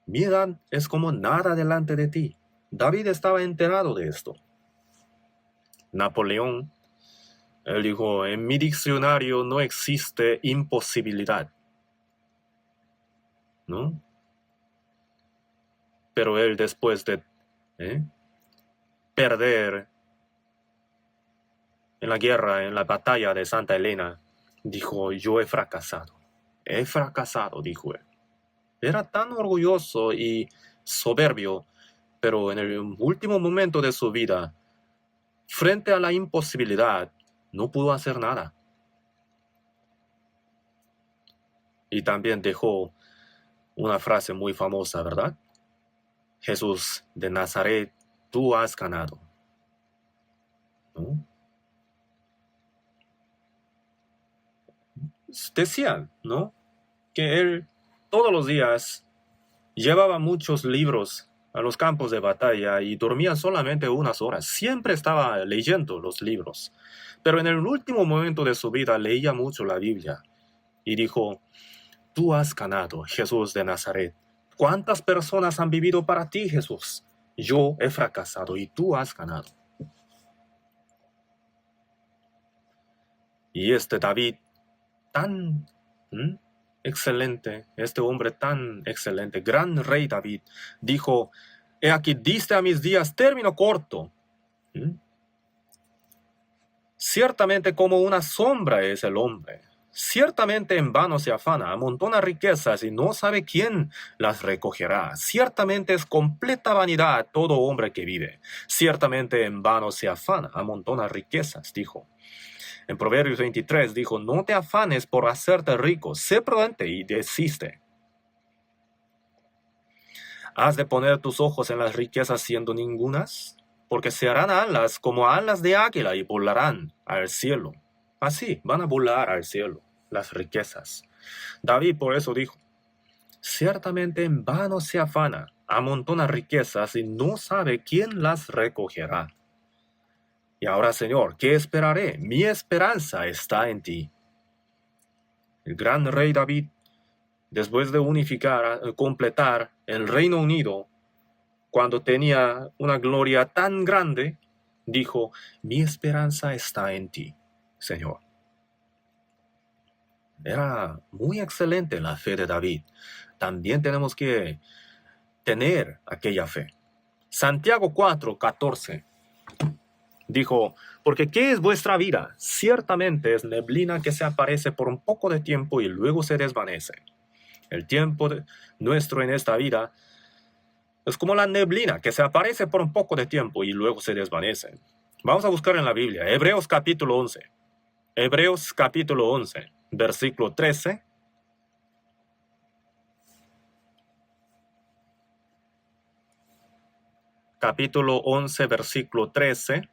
Mi edad es como nada delante de ti. David estaba enterado de esto. Napoleón, él dijo: en mi diccionario no existe imposibilidad, ¿no? Pero él, después de perder en la guerra, en la batalla de Santa Elena, dijo: yo he fracasado. He fracasado, dijo él. Era tan orgulloso y soberbio, pero en el último momento de su vida, frente a la imposibilidad, no pudo hacer nada. Y también dejó una frase muy famosa, ¿verdad? Jesús de Nazaret, tú has ganado, ¿no? Decían, ¿no?, que él todos los días llevaba muchos libros a los campos de batalla y dormía solamente unas horas. Siempre estaba leyendo los libros. Pero en el último momento de su vida leía mucho la Biblia y dijo: tú has ganado, Jesús de Nazaret. ¿Cuántas personas han vivido para ti, Jesús? Yo he fracasado y tú has ganado. Y este David, tan excelente, este hombre tan excelente, gran rey David, dijo: he aquí diste a mis días término corto. Ciertamente como una sombra es el hombre. Ciertamente en vano se afana, amontona riquezas y no sabe quién las recogerá. Ciertamente es completa vanidad todo hombre que vive. Ciertamente en vano se afana, amontona riquezas, dijo. En Proverbios 23 dijo: no te afanes por hacerte rico, sé prudente y desiste. ¿Has de poner tus ojos en las riquezas siendo ningunas? Porque se harán alas como alas de águila y volarán al cielo. Así van a volar al cielo las riquezas. David por eso dijo: ciertamente en vano se afana, amontona riquezas y no sabe quién las recogerá. Y ahora, Señor, ¿qué esperaré? Mi esperanza está en ti. El gran rey David, después de completar el Reino Unido, cuando tenía una gloria tan grande, dijo: mi esperanza está en ti, Señor. Era muy excelente la fe de David. También tenemos que tener aquella fe. Santiago 4:14 dijo: porque ¿qué es vuestra vida? Ciertamente es neblina que se aparece por un poco de tiempo y luego se desvanece. El tiempo nuestro en esta vida es como la neblina que se aparece por un poco de tiempo y luego se desvanece. Vamos a buscar en la Biblia, Hebreos capítulo 11. Hebreos capítulo 11, versículo 13. Capítulo 11, versículo 13.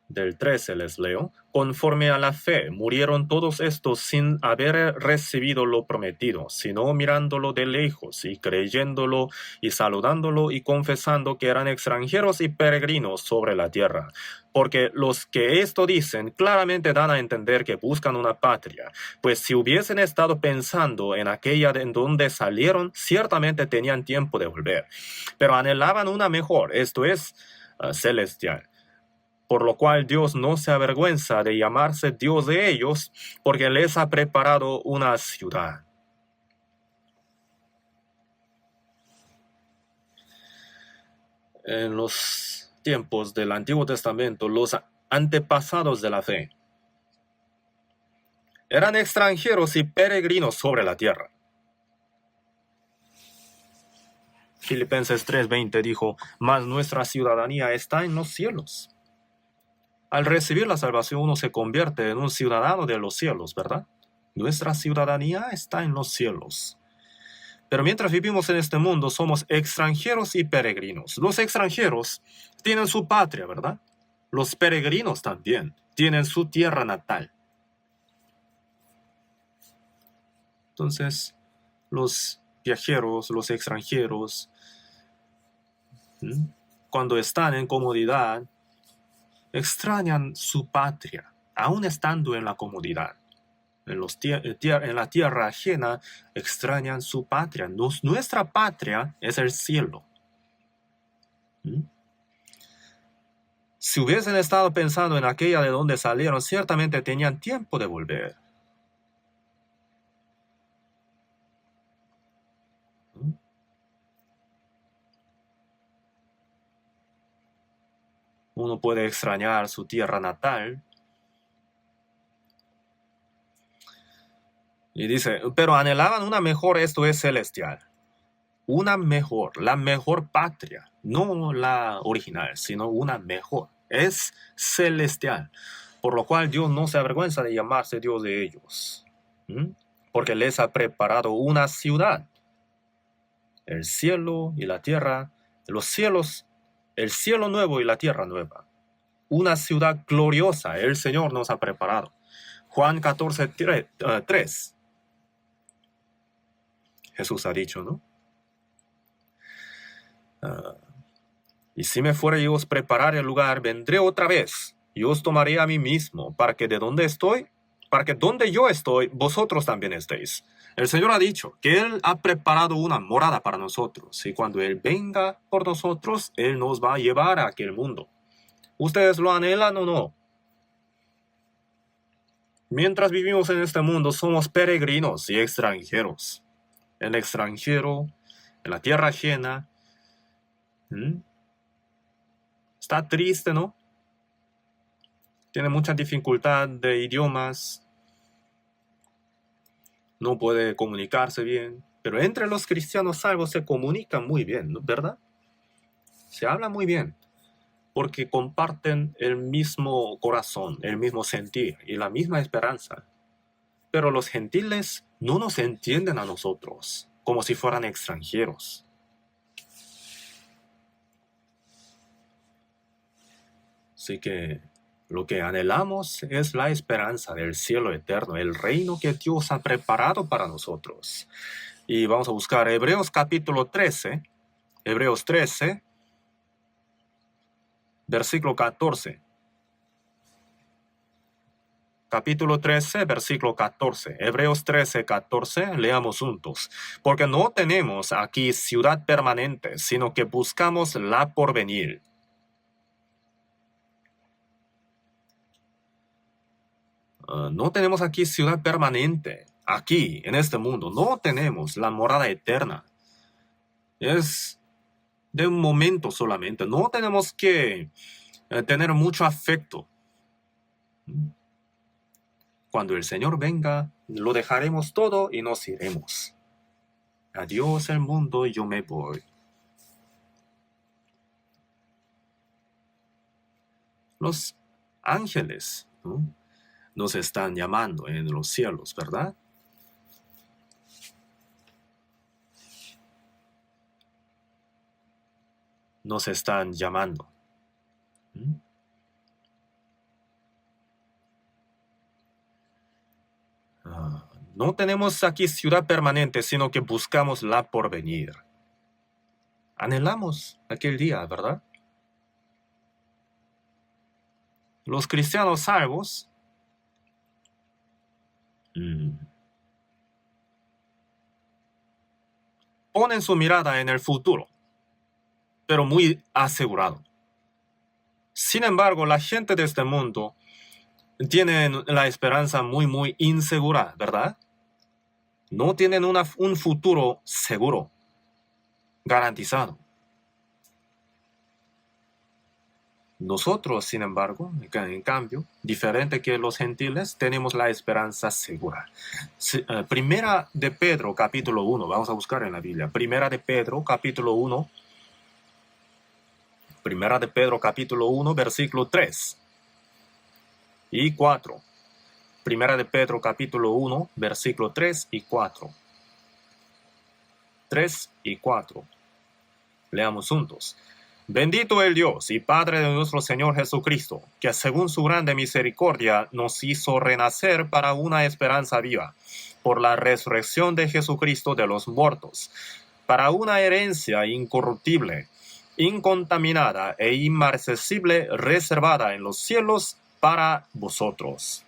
Del 13 les leo: conforme a la fe murieron todos estos sin haber recibido lo prometido, sino mirándolo de lejos y creyéndolo y saludándolo y confesando que eran extranjeros y peregrinos sobre la tierra. Porque los que esto dicen claramente dan a entender que buscan una patria, pues si hubiesen estado pensando en aquella en donde salieron, ciertamente tenían tiempo de volver, pero anhelaban una mejor, esto es, celestial. Por lo cual Dios no se avergüenza de llamarse Dios de ellos, porque les ha preparado una ciudad. En los tiempos del Antiguo Testamento, los antepasados de la fe eran extranjeros y peregrinos sobre la tierra. Filipenses 3:20 dijo, mas nuestra ciudadanía está en los cielos. Al recibir la salvación uno se convierte en un ciudadano de los cielos, ¿verdad? Nuestra ciudadanía está en los cielos. Pero mientras vivimos en este mundo somos extranjeros y peregrinos. Los extranjeros tienen su patria, ¿verdad? Los peregrinos también tienen su tierra natal. Entonces, los viajeros, los extranjeros, cuando están en comodidad, extrañan su patria, aún estando en la comodidad. En la tierra ajena extrañan su patria. Nuestra patria es el cielo. Si hubiesen estado pensando en aquella de donde salieron, ciertamente tenían tiempo de volver. Uno puede extrañar su tierra natal. Y dice, pero anhelaban una mejor, esto es celestial. Una mejor, la mejor patria. No la original, sino una mejor. Es celestial. Por lo cual Dios no se avergüenza de llamarse Dios de ellos. Porque les ha preparado una ciudad. El cielo y la tierra, los cielos, el cielo nuevo y la tierra nueva. Una ciudad gloriosa, el Señor nos ha preparado. Juan 14:3. Jesús ha dicho, ¿no? Y si me fuere y os preparare el lugar, vendré otra vez y os tomaré a mí mismo, para que donde yo estoy, vosotros también estéis. El Señor ha dicho que Él ha preparado una morada para nosotros, y cuando Él venga por nosotros, Él nos va a llevar a aquel mundo. ¿Ustedes lo anhelan o no? Mientras vivimos en este mundo, somos peregrinos y extranjeros. El extranjero, en la tierra ajena, está triste, ¿no? Tiene mucha dificultad de idiomas, no puede comunicarse bien, pero entre los cristianos salvos se comunican muy bien, ¿verdad? Se habla muy bien, porque comparten el mismo corazón, el mismo sentir y la misma esperanza. Pero los gentiles no nos entienden a nosotros, como si fueran extranjeros. Así que lo que anhelamos es la esperanza del cielo eterno, el reino que Dios ha preparado para nosotros. Y vamos a buscar Hebreos capítulo 13, Hebreos 13, versículo 14. Capítulo 13, versículo 14. Hebreos 13, 14, leamos juntos. Porque no tenemos aquí ciudad permanente, sino que buscamos la porvenir. No tenemos aquí ciudad permanente, aquí, en este mundo. No tenemos la morada eterna. Es de un momento solamente. No tenemos que tener mucho afecto. Cuando el Señor venga, lo dejaremos todo y nos iremos. Adiós el mundo, yo me voy. Los ángeles, ¿no?, nos están llamando en los cielos, ¿verdad? Nos están llamando. No tenemos aquí ciudad permanente, sino que buscamos la porvenir. Anhelamos aquel día, ¿verdad? Los cristianos salvos ponen su mirada en el futuro, pero muy asegurado. Sin embargo, la gente de este mundo tiene la esperanza muy, muy insegura, ¿verdad? No tienen un futuro seguro, garantizado. Nosotros, sin embargo, en cambio, diferente que los gentiles, tenemos la esperanza segura. Primera de Pedro, capítulo 1, vamos a buscar en la Biblia. Primera de Pedro, capítulo 1, Primera de Pedro, capítulo 1, versículo 3 y 4. Primera de Pedro, capítulo 1, versículo 3 y 4. 3 y 4. Leamos juntos. Bendito el Dios y Padre de nuestro Señor Jesucristo, que según su grande misericordia nos hizo renacer para una esperanza viva, por la resurrección de Jesucristo de los muertos, para una herencia incorruptible, incontaminada e inmarcesible, reservada en los cielos para vosotros.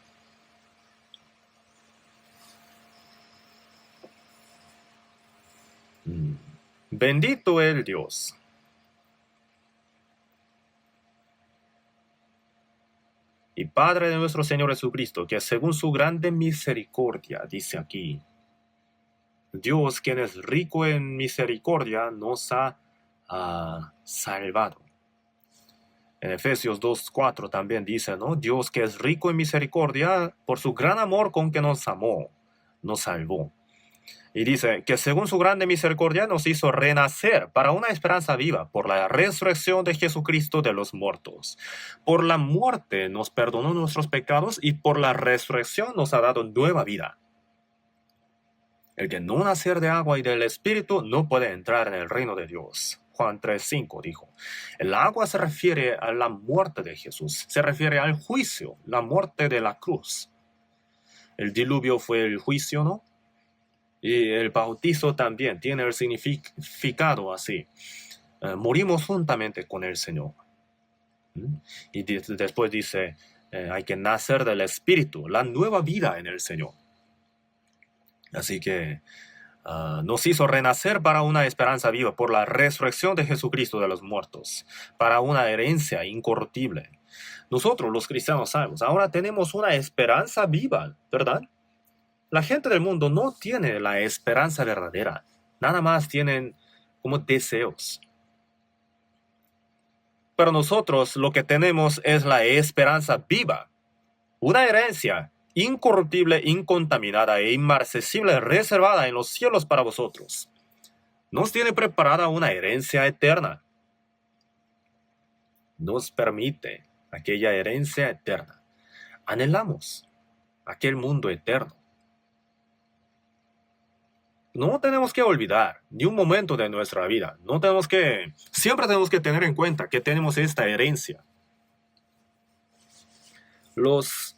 Bendito el Dios y Padre de nuestro Señor Jesucristo, que según su grande misericordia, dice aquí, Dios, quien es rico en misericordia, nos ha salvado. En Efesios 2:4 también dice, ¿no? Dios, que es rico en misericordia, por su gran amor con que nos amó, nos salvó. Y dice que según su grande misericordia nos hizo renacer para una esperanza viva por la resurrección de Jesucristo de los muertos. Por la muerte nos perdonó nuestros pecados y por la resurrección nos ha dado nueva vida. El que no nacer de agua y del Espíritu no puede entrar en el reino de Dios. Juan 3:5 dijo. El agua se refiere a la muerte de Jesús, se refiere al juicio, la muerte de la cruz. El diluvio fue el juicio, ¿no? Y el bautizo también tiene el significado así. Morimos juntamente con el Señor. Y después dice, hay que nacer del Espíritu, la nueva vida en el Señor. Así que nos hizo renacer para una esperanza viva por la resurrección de Jesucristo de los muertos, para una herencia incorruptible. Nosotros, los cristianos salvos, ahora tenemos una esperanza viva, ¿verdad? La gente del mundo no tiene la esperanza verdadera, nada más tienen como deseos. Pero nosotros lo que tenemos es la esperanza viva, una herencia incorruptible, incontaminada e inmarcesible reservada en los cielos para vosotros. Nos tiene preparada una herencia eterna. Nos permite aquella herencia eterna. Anhelamos aquel mundo eterno. No tenemos que olvidar ni un momento de nuestra vida. Siempre tenemos que tener en cuenta que tenemos esta herencia. Los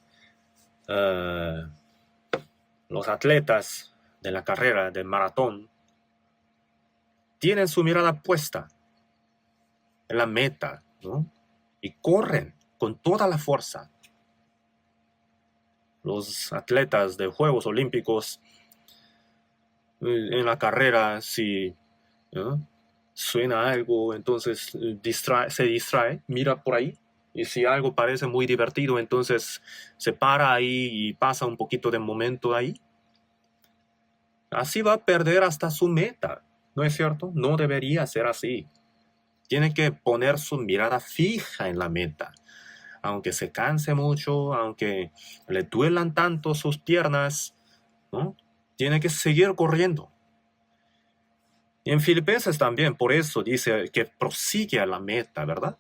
atletas de la carrera del maratón tienen su mirada puesta en la meta, ¿no? Y corren con toda la fuerza. Los atletas de Juegos Olímpicos en la carrera, si suena algo, entonces se distrae, mira por ahí, y si algo parece muy divertido, entonces se para ahí y pasa un poquito de momento ahí. Así va a perder hasta su meta, ¿no es cierto? No debería ser así. Tiene que poner su mirada fija en la meta. Aunque se canse mucho, aunque le duelan tanto sus piernas, ¿no? Tiene que seguir corriendo. Y en Filipenses también, por eso dice que prosigue a la meta, ¿verdad?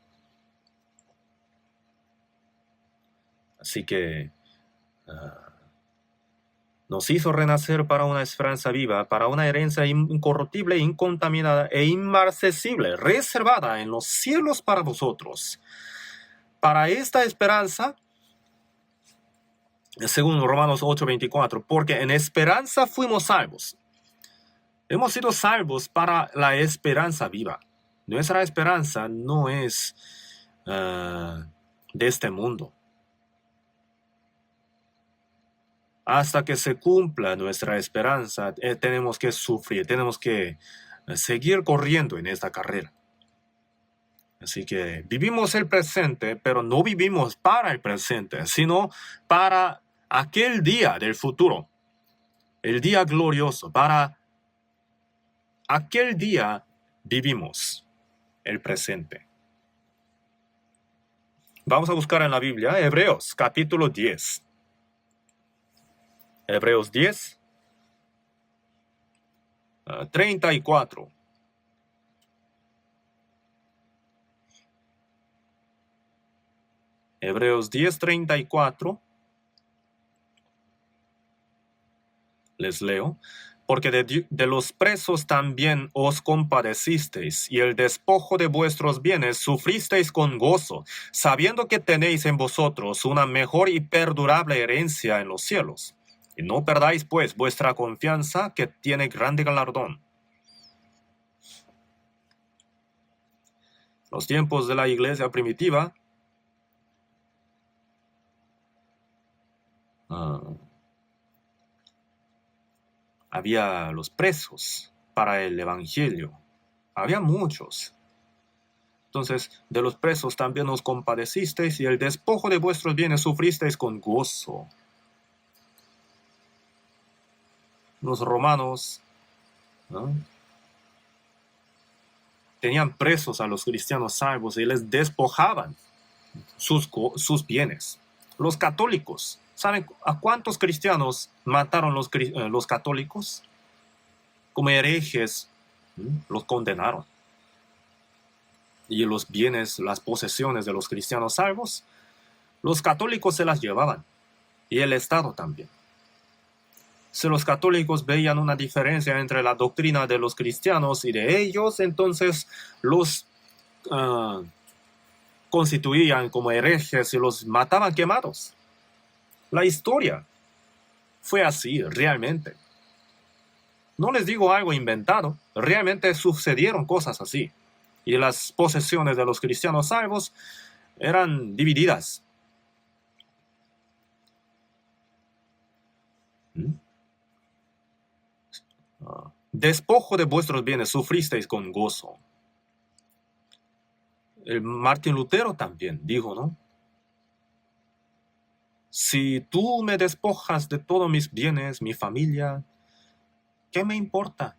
Así que nos hizo renacer para una esperanza viva, para una herencia incorruptible, incontaminada e inmarcesible, reservada en los cielos para vosotros. Para esta esperanza, según Romanos 8:24, porque en esperanza fuimos salvos. Hemos sido salvos para la esperanza viva. Nuestra esperanza no es de este mundo. Hasta que se cumpla nuestra esperanza, tenemos que sufrir, tenemos que seguir corriendo en esta carrera. Así que vivimos el presente, pero no vivimos para el presente, sino para aquel día del futuro, el día glorioso. Para aquel día vivimos el presente. Vamos a buscar en la Biblia Hebreos, capítulo 10. Hebreos 10, 34. Hebreos 10, 34. Les leo. Porque de los presos también os compadecisteis, y el despojo de vuestros bienes sufristeis con gozo, sabiendo que tenéis en vosotros una mejor y perdurable herencia en los cielos. Y no perdáis, pues, vuestra confianza, que tiene grande galardón. Los tiempos de la iglesia primitiva, había los presos para el evangelio. Había muchos. Entonces, de los presos también os compadecisteis, y el despojo de vuestros bienes sufristeis con gozo. Los romanos, ¿no?, tenían presos a los cristianos salvos y les despojaban sus bienes. Los católicos, ¿saben a cuántos cristianos mataron los católicos? Como herejes, los condenaron. Y los bienes, las posesiones de los cristianos salvos, los católicos se las llevaban. Y el Estado también. Si los católicos veían una diferencia entre la doctrina de los cristianos y de ellos, entonces los constituían como herejes y los mataban quemados. La historia fue así, realmente. No les digo algo inventado, realmente sucedieron cosas así. Y las posesiones de los cristianos salvos eran divididas. Despojo de vuestros bienes sufristeis con gozo. El Martín Lutero también dijo, ¿no? Si tú me despojas de todos mis bienes, mi familia, ¿qué me importa?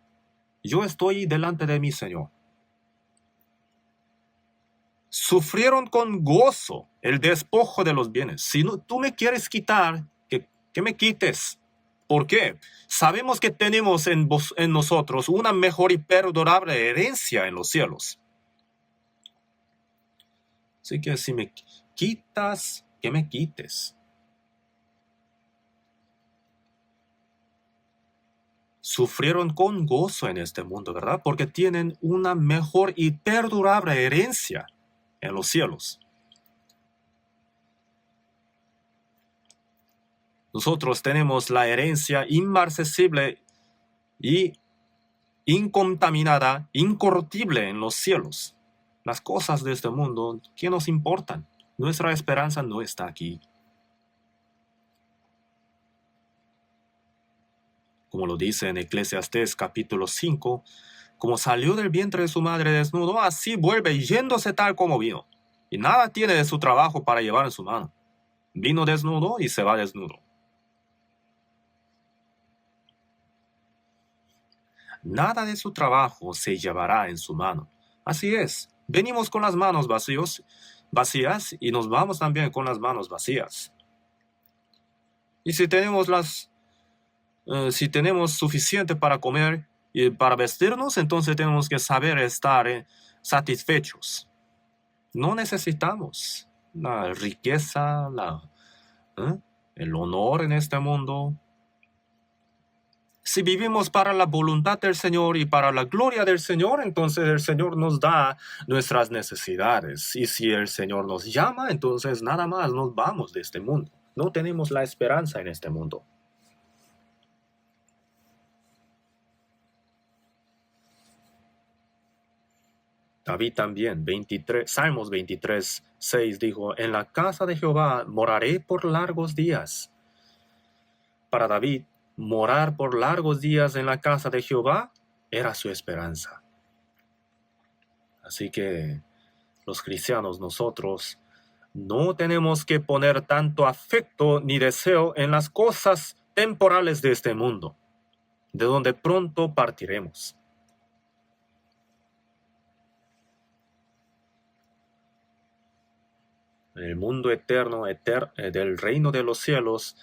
Yo estoy delante de mi Señor. Sufrieron con gozo el despojo de los bienes. Si no, tú me quieres quitar, que me quites. ¿Por qué? Sabemos que tenemos en nosotros una mejor y perdurable herencia en los cielos. Así que si me quitas, que me quites. Sufrieron con gozo en este mundo, ¿verdad? Porque tienen una mejor y perdurable herencia en los cielos. Nosotros tenemos la herencia inmarcesible y incontaminada, incorruptible en los cielos. Las cosas de este mundo, ¿qué nos importan? Nuestra esperanza no está aquí. Como lo dice en Eclesiastés capítulo 5, como salió del vientre de su madre desnudo, así vuelve yéndose tal como vino. Y nada tiene de su trabajo para llevar en su mano. Vino desnudo y se va desnudo. Nada de su trabajo se llevará en su mano. Así es, venimos con las manos vacías y nos vamos también con las manos vacías. Y si tenemos suficiente para comer y para vestirnos, entonces tenemos que saber estar satisfechos. No necesitamos la riqueza, el honor en este mundo. Si vivimos para la voluntad del Señor y para la gloria del Señor, entonces el Señor nos da nuestras necesidades. Y si el Señor nos llama, entonces nada más nos vamos de este mundo. No tenemos la esperanza en este mundo. David también, Salmos 23, 6 dijo, en la casa de Jehová moraré por largos días. Para David, morar por largos días en la casa de Jehová era su esperanza. Así que los cristianos, nosotros, no tenemos que poner tanto afecto ni deseo en las cosas temporales de este mundo, de donde pronto partiremos. El mundo eterno del reino de los cielos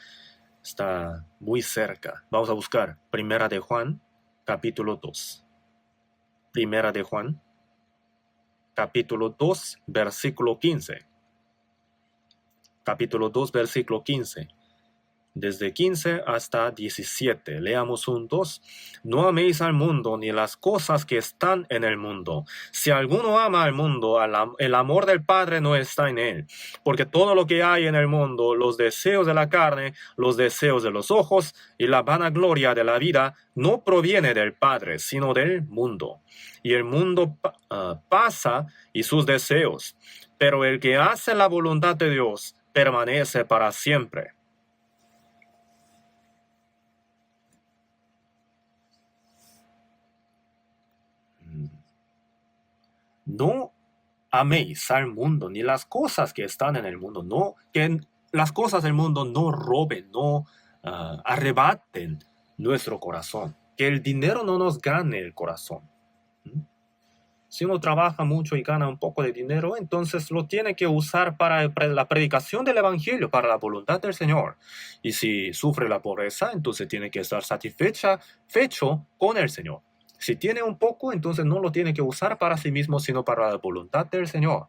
está muy cerca. Vamos a buscar Primera de Juan, capítulo 2. Primera de Juan, capítulo 2, versículo 15. Capítulo 2, versículo 15. Desde 15 hasta 17. Leamos juntos. No améis al mundo ni las cosas que están en el mundo. Si alguno ama al mundo, el amor del Padre no está en él. Porque todo lo que hay en el mundo, los deseos de la carne, los deseos de los ojos y la vanagloria de la vida, no proviene del Padre, sino del mundo. Y el mundo pasa y sus deseos. Pero el que hace la voluntad de Dios permanece para siempre. No améis al mundo ni las cosas que están en el mundo. No, que las cosas del mundo no roben, no arrebaten nuestro corazón. Que el dinero no nos gane el corazón. Si uno trabaja mucho y gana un poco de dinero, entonces lo tiene que usar para la predicación del Evangelio, para la voluntad del Señor. Y si sufre la pobreza, entonces tiene que estar satisfecho con el Señor. Si tiene un poco, entonces no lo tiene que usar para sí mismo, sino para la voluntad del Señor.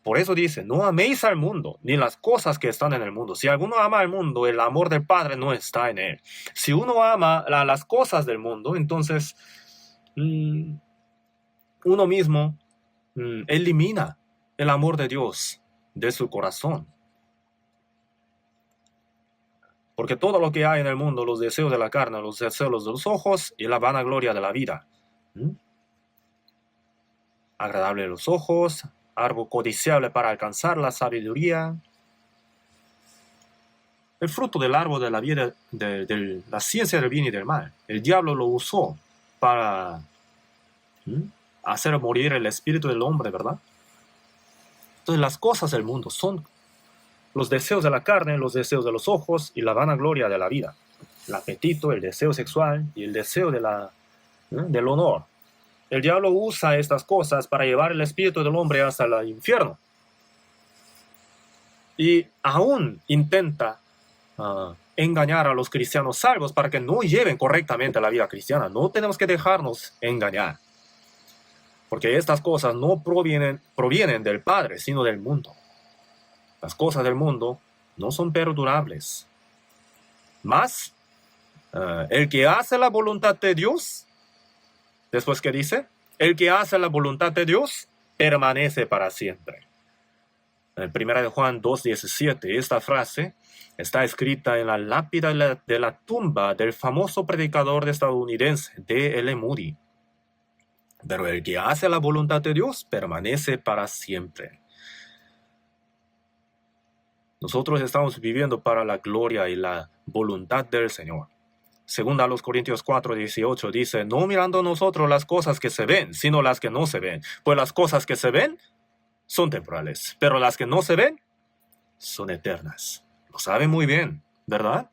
Por eso dice, no améis al mundo, ni las cosas que están en el mundo. Si alguno ama al mundo, el amor del Padre no está en él. Si uno ama las cosas del mundo, entonces uno mismo elimina el amor de Dios de su corazón. Porque todo lo que hay en el mundo, los deseos de la carne, los deseos de los ojos y la vanagloria de la vida. Agradable a los ojos, algo codiciable para alcanzar la sabiduría. El fruto del árbol de la vida, de la ciencia del bien y del mal. El diablo lo usó para hacer morir el espíritu del hombre, ¿verdad? Entonces las cosas del mundo son los deseos de la carne, los deseos de los ojos y la vanagloria de la vida. El apetito, el deseo sexual y el deseo del honor. El diablo usa estas cosas para llevar el espíritu del hombre hasta el infierno. Y aún intenta engañar a los cristianos salvos para que no lleven correctamente la vida cristiana. No tenemos que dejarnos engañar. Porque estas cosas no provienen del Padre, sino del mundo. Las cosas del mundo no son perdurables. Mas, el que hace la voluntad de Dios, después que dice, el que hace la voluntad de Dios permanece para siempre. En 1 Juan 2:17, esta frase está escrita en la lápida de la tumba del famoso predicador estadounidense D.L. Moody. Pero el que hace la voluntad de Dios permanece para siempre. Nosotros estamos viviendo para la gloria y la voluntad del Señor. Según a los Corintios 4:18 dice, no mirando nosotros las cosas que se ven, sino las que no se ven. Pues las cosas que se ven son temporales, pero las que no se ven son eternas. Lo saben muy bien, ¿verdad?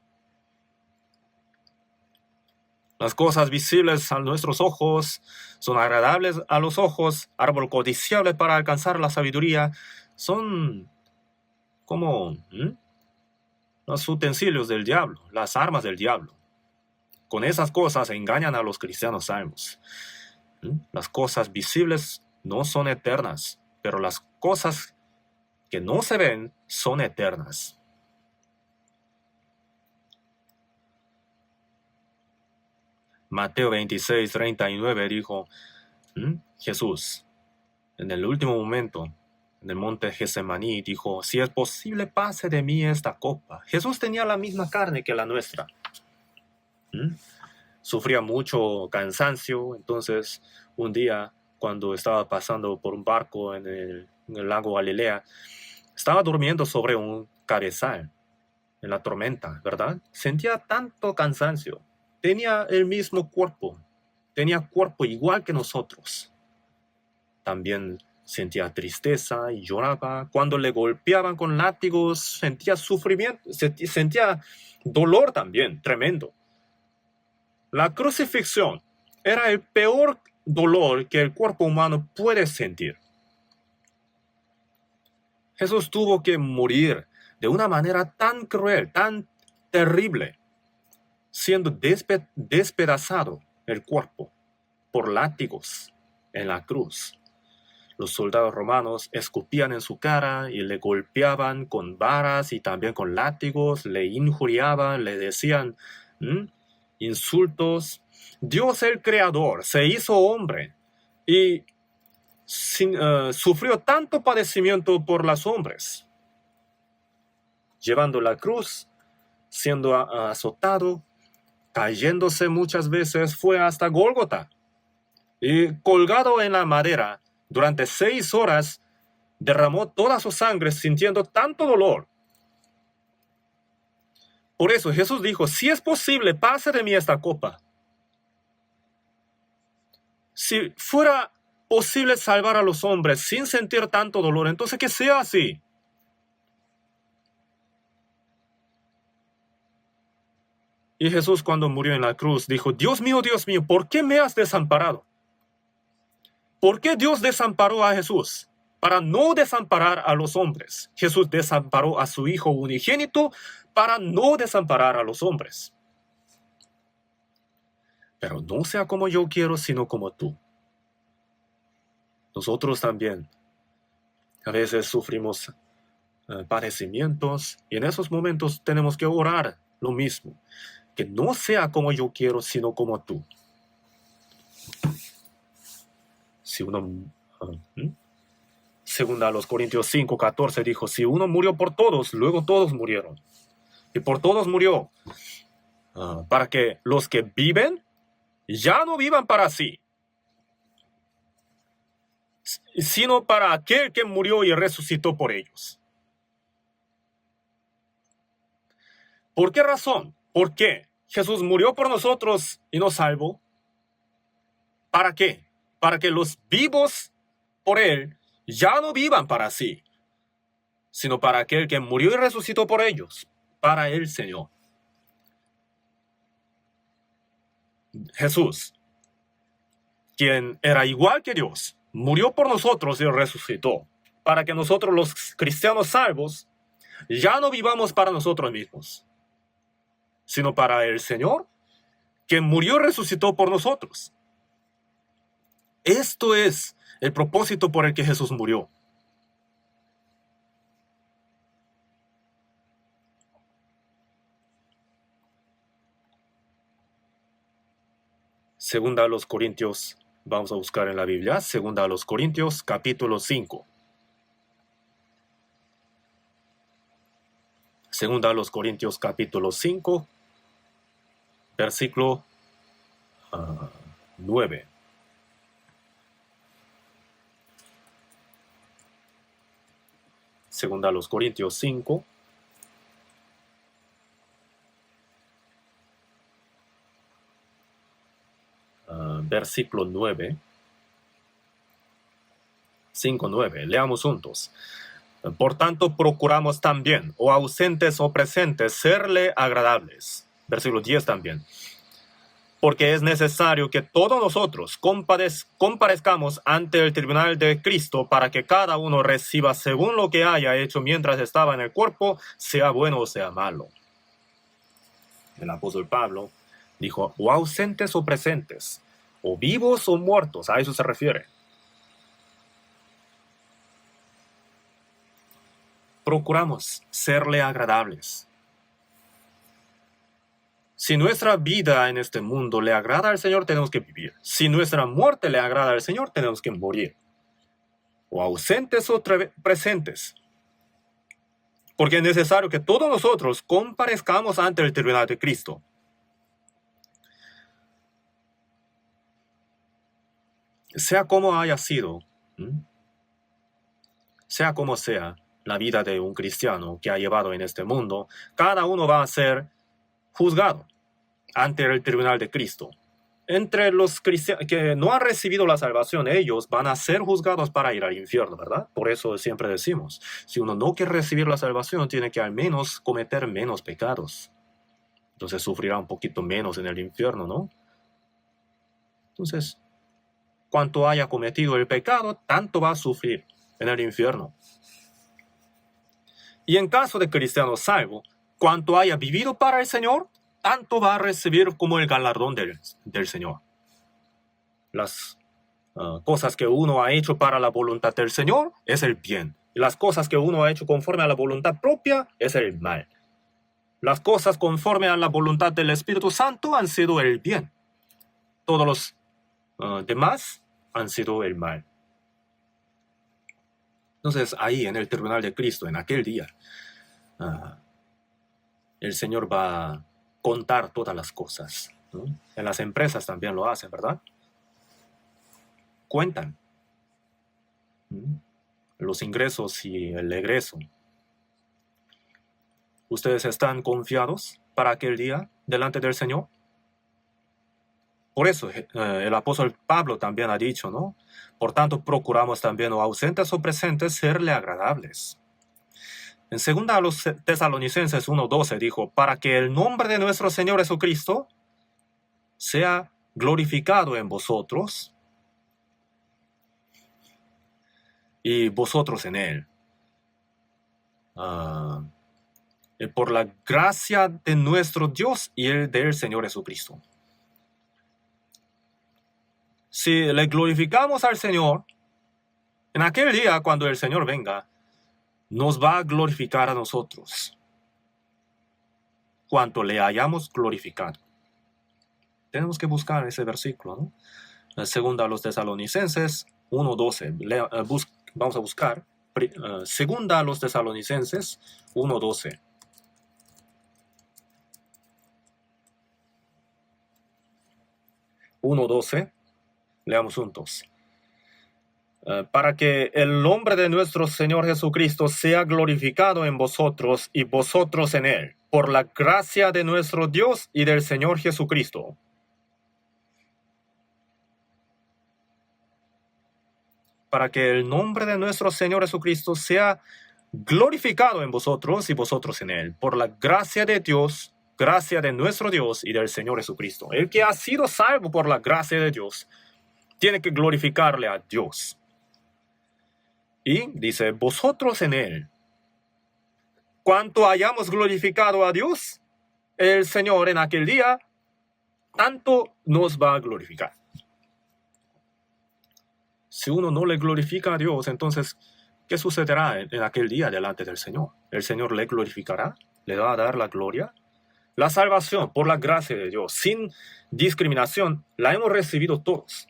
Las cosas visibles a nuestros ojos son agradables a los ojos, árbol codiciable para alcanzar la sabiduría, son como los utensilios del diablo, las armas del diablo. Con esas cosas engañan a los cristianos salvos. Las cosas visibles no son eternas, pero las cosas que no se ven son eternas. Mateo 26:39 dijo Jesús, en el último momento, en el monte Getsemaní, dijo, si es posible, pase de mí esta copa. Jesús tenía la misma carne que la nuestra. Sufría mucho cansancio, entonces un día, cuando estaba pasando por un barco en el lago Galilea, estaba durmiendo sobre un cabezal en la tormenta, ¿verdad? Sentía tanto cansancio. Tenía el mismo cuerpo. Tenía cuerpo igual que nosotros. También sentía tristeza y lloraba. Cuando le golpeaban con látigos, sentía sufrimiento, sentía dolor también, tremendo. La crucifixión era el peor dolor que el cuerpo humano puede sentir. Jesús tuvo que morir de una manera tan cruel, tan terrible, siendo despedazado el cuerpo por látigos en la cruz. Los soldados romanos escupían en su cara y le golpeaban con varas y también con látigos, le injuriaban, le decían insultos. Dios el Creador se hizo hombre y sufrió tanto padecimiento por los hombres, llevando la cruz, siendo azotado, cayéndose muchas veces, fue hasta Gólgota y colgado en la madera durante 6 horas, derramó toda su sangre sintiendo tanto dolor. Por eso Jesús dijo, si es posible, pase de mí esta copa. Si fuera posible salvar a los hombres sin sentir tanto dolor, entonces que sea así. Y Jesús, cuando murió en la cruz, dijo, Dios mío, ¿por qué me has desamparado? ¿Por qué Dios desamparó a Jesús? Para no desamparar a los hombres. Jesús desamparó a su Hijo unigénito para no desamparar a los hombres. Pero no sea como yo quiero, sino como tú. Nosotros también a veces sufrimos padecimientos y en esos momentos tenemos que orar lo mismo. Que no sea como yo quiero, sino como tú. Si uno, según a los Corintios 5:14 dijo, si uno murió por todos, luego todos murieron. Y por todos murió, para que los que viven ya no vivan para sí, sino para aquel que murió y resucitó por ellos. ¿Por qué razón? ¿Por qué? Jesús murió por nosotros y nos salvó. ¿Para qué? Para que los vivos por Él ya no vivan para sí, sino para aquel que murió y resucitó por ellos, para el Señor. Jesús, quien era igual que Dios, murió por nosotros y resucitó, para que nosotros los cristianos salvos ya no vivamos para nosotros mismos, sino para el Señor, que murió y resucitó por nosotros. Esto es el propósito por el que Jesús murió. Segunda a los Corintios, vamos a buscar en la Biblia, segunda a los Corintios, capítulo 5. Segunda a los Corintios, capítulo 5, versículo 9. Segunda a los Corintios 5, versículo 9. 5:9. Leamos juntos. Por tanto, procuramos también, o ausentes o presentes, serle agradables. Versículo 10 también. Porque es necesario que todos nosotros comparezcamos ante el tribunal de Cristo para que cada uno reciba según lo que haya hecho mientras estaba en el cuerpo, sea bueno o sea malo. El apóstol Pablo dijo, o ausentes o presentes, o vivos o muertos, a eso se refiere. Procuramos serle agradables. Si nuestra vida en este mundo le agrada al Señor, tenemos que vivir. Si nuestra muerte le agrada al Señor, tenemos que morir. O ausentes o presentes. Porque es necesario que todos nosotros comparezcamos ante el tribunal de Cristo. Sea como haya sido, sea como sea la vida de un cristiano que ha llevado en este mundo, cada uno va a ser juzgado ante el tribunal de Cristo. Entre los cristianos que no han recibido la salvación, ellos van a ser juzgados para ir al infierno, ¿verdad? Por eso siempre decimos, si uno no quiere recibir la salvación, tiene que al menos cometer menos pecados. Entonces sufrirá un poquito menos en el infierno, ¿no? Entonces, cuanto haya cometido el pecado, tanto va a sufrir en el infierno. Y en caso de cristiano salvo, cuanto haya vivido para el Señor, tanto va a recibir como el galardón del Señor. Las cosas que uno ha hecho para la voluntad del Señor es el bien. Y las cosas que uno ha hecho conforme a la voluntad propia es el mal. Las cosas conforme a la voluntad del Espíritu Santo han sido el bien. Todos los demás han sido el mal. Entonces, ahí en el tribunal de Cristo, en aquel día, el Señor va a contar todas las cosas, ¿no? En las empresas también lo hacen, ¿verdad? Cuentan los ingresos y el egreso. ¿Ustedes están confiados para aquel día delante del Señor? Por eso el apóstol Pablo también ha dicho, ¿no? Por tanto, procuramos también, o ausentes o presentes, serle agradables. En 2 a los Tesalonicenses 1:12 dijo, para que el nombre de nuestro Señor Jesucristo sea glorificado en vosotros y vosotros en Él. Por la gracia de nuestro Dios y el del Señor Jesucristo. Si le glorificamos al Señor, en aquel día cuando el Señor venga, nos va a glorificar a nosotros, cuanto le hayamos glorificado. Tenemos que buscar ese versículo, ¿no? Segunda a los Tesalonicenses 1:12. Vamos a buscar. Segunda a los Tesalonicenses 1:12. Leamos juntos. Para que el nombre de nuestro Señor Jesucristo sea glorificado en vosotros y vosotros en Él, por la gracia de nuestro Dios y del Señor Jesucristo. Para que el nombre de nuestro Señor Jesucristo sea glorificado en vosotros y vosotros en Él, por la gracia de Dios, gracia de nuestro Dios y del Señor Jesucristo. El que ha sido salvo por la gracia de Dios tiene que glorificarle a Dios. Y dice, vosotros en Él. Cuanto hayamos glorificado a Dios, el Señor en aquel día, tanto nos va a glorificar. Si uno no le glorifica a Dios, entonces, ¿qué sucederá en aquel día delante del Señor? ¿El Señor le glorificará? ¿Le va a dar la gloria? La salvación, por la gracia de Dios, sin discriminación, la hemos recibido todos.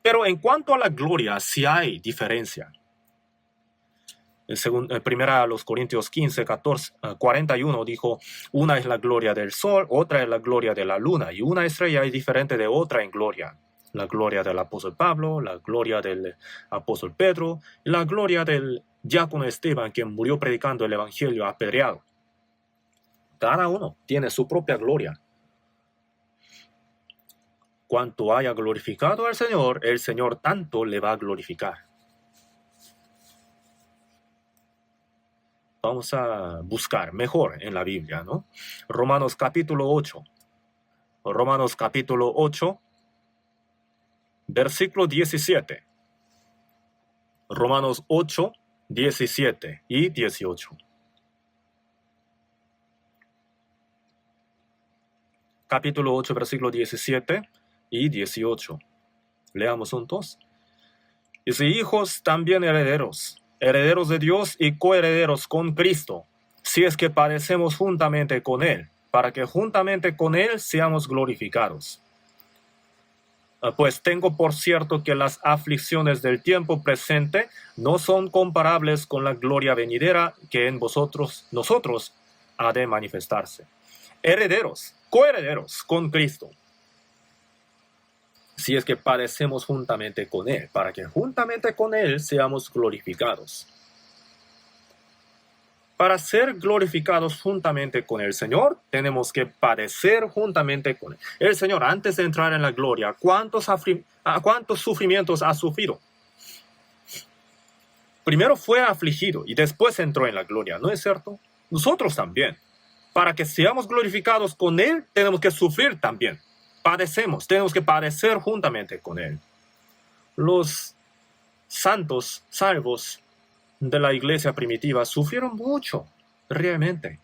Pero en cuanto a la gloria, sí hay diferencia. En 1 Corintios 41 dijo, una es la gloria del sol, otra es la gloria de la luna, y una estrella es diferente de otra en gloria. La gloria del apóstol Pablo, la gloria del apóstol Pedro, y la gloria del diácono Esteban, quien murió predicando el evangelio apedreado. Cada uno tiene su propia gloria. Cuanto haya glorificado al Señor, el Señor tanto le va a glorificar. Vamos a buscar mejor en la Biblia, ¿no? Romanos capítulo 8. Romanos capítulo 8, versículo 17. Romanos 8, 17 y 18. Capítulo 8, versículo 17 y 18. Leamos juntos. Y si hijos, también herederos, herederos de Dios y coherederos con Cristo, si es que padecemos juntamente con Él, para que juntamente con Él seamos glorificados. Pues tengo por cierto que las aflicciones del tiempo presente no son comparables con la gloria venidera que en nosotros ha de manifestarse. Herederos, coherederos con Cristo, si es que padecemos juntamente con Él, para que juntamente con Él seamos glorificados. Para ser glorificados juntamente con el Señor, tenemos que padecer juntamente con Él. El Señor, antes de entrar en la gloria, ¿cuántos sufrimientos ha sufrido? Primero fue afligido y después entró en la gloria, ¿no es cierto? Nosotros también. Para que seamos glorificados con Él, tenemos que sufrir también. Tenemos que padecer juntamente con Él. Los santos salvos de la iglesia primitiva sufrieron mucho realmente.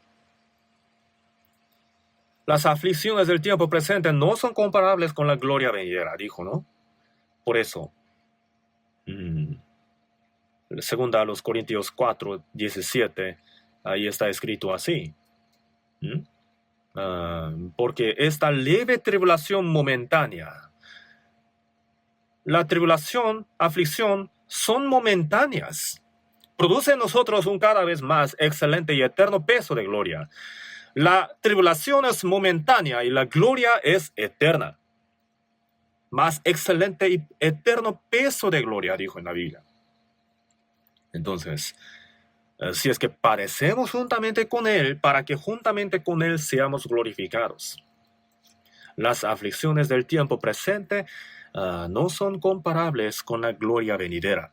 Las aflicciones del tiempo presente no son comparables con la gloria venidera, dijo, ¿no? Por eso, segunda a los Corintios 4:17, ahí está escrito así. Porque esta leve tribulación momentánea, la tribulación, aflicción, son momentáneas. Produce en nosotros un cada vez más excelente y eterno peso de gloria. La tribulación es momentánea y la gloria es eterna. Más excelente y eterno peso de gloria, dijo en la Biblia. Entonces, si es que padecemos juntamente con Él, para que juntamente con Él seamos glorificados. Las aflicciones del tiempo presente no son comparables con la gloria venidera.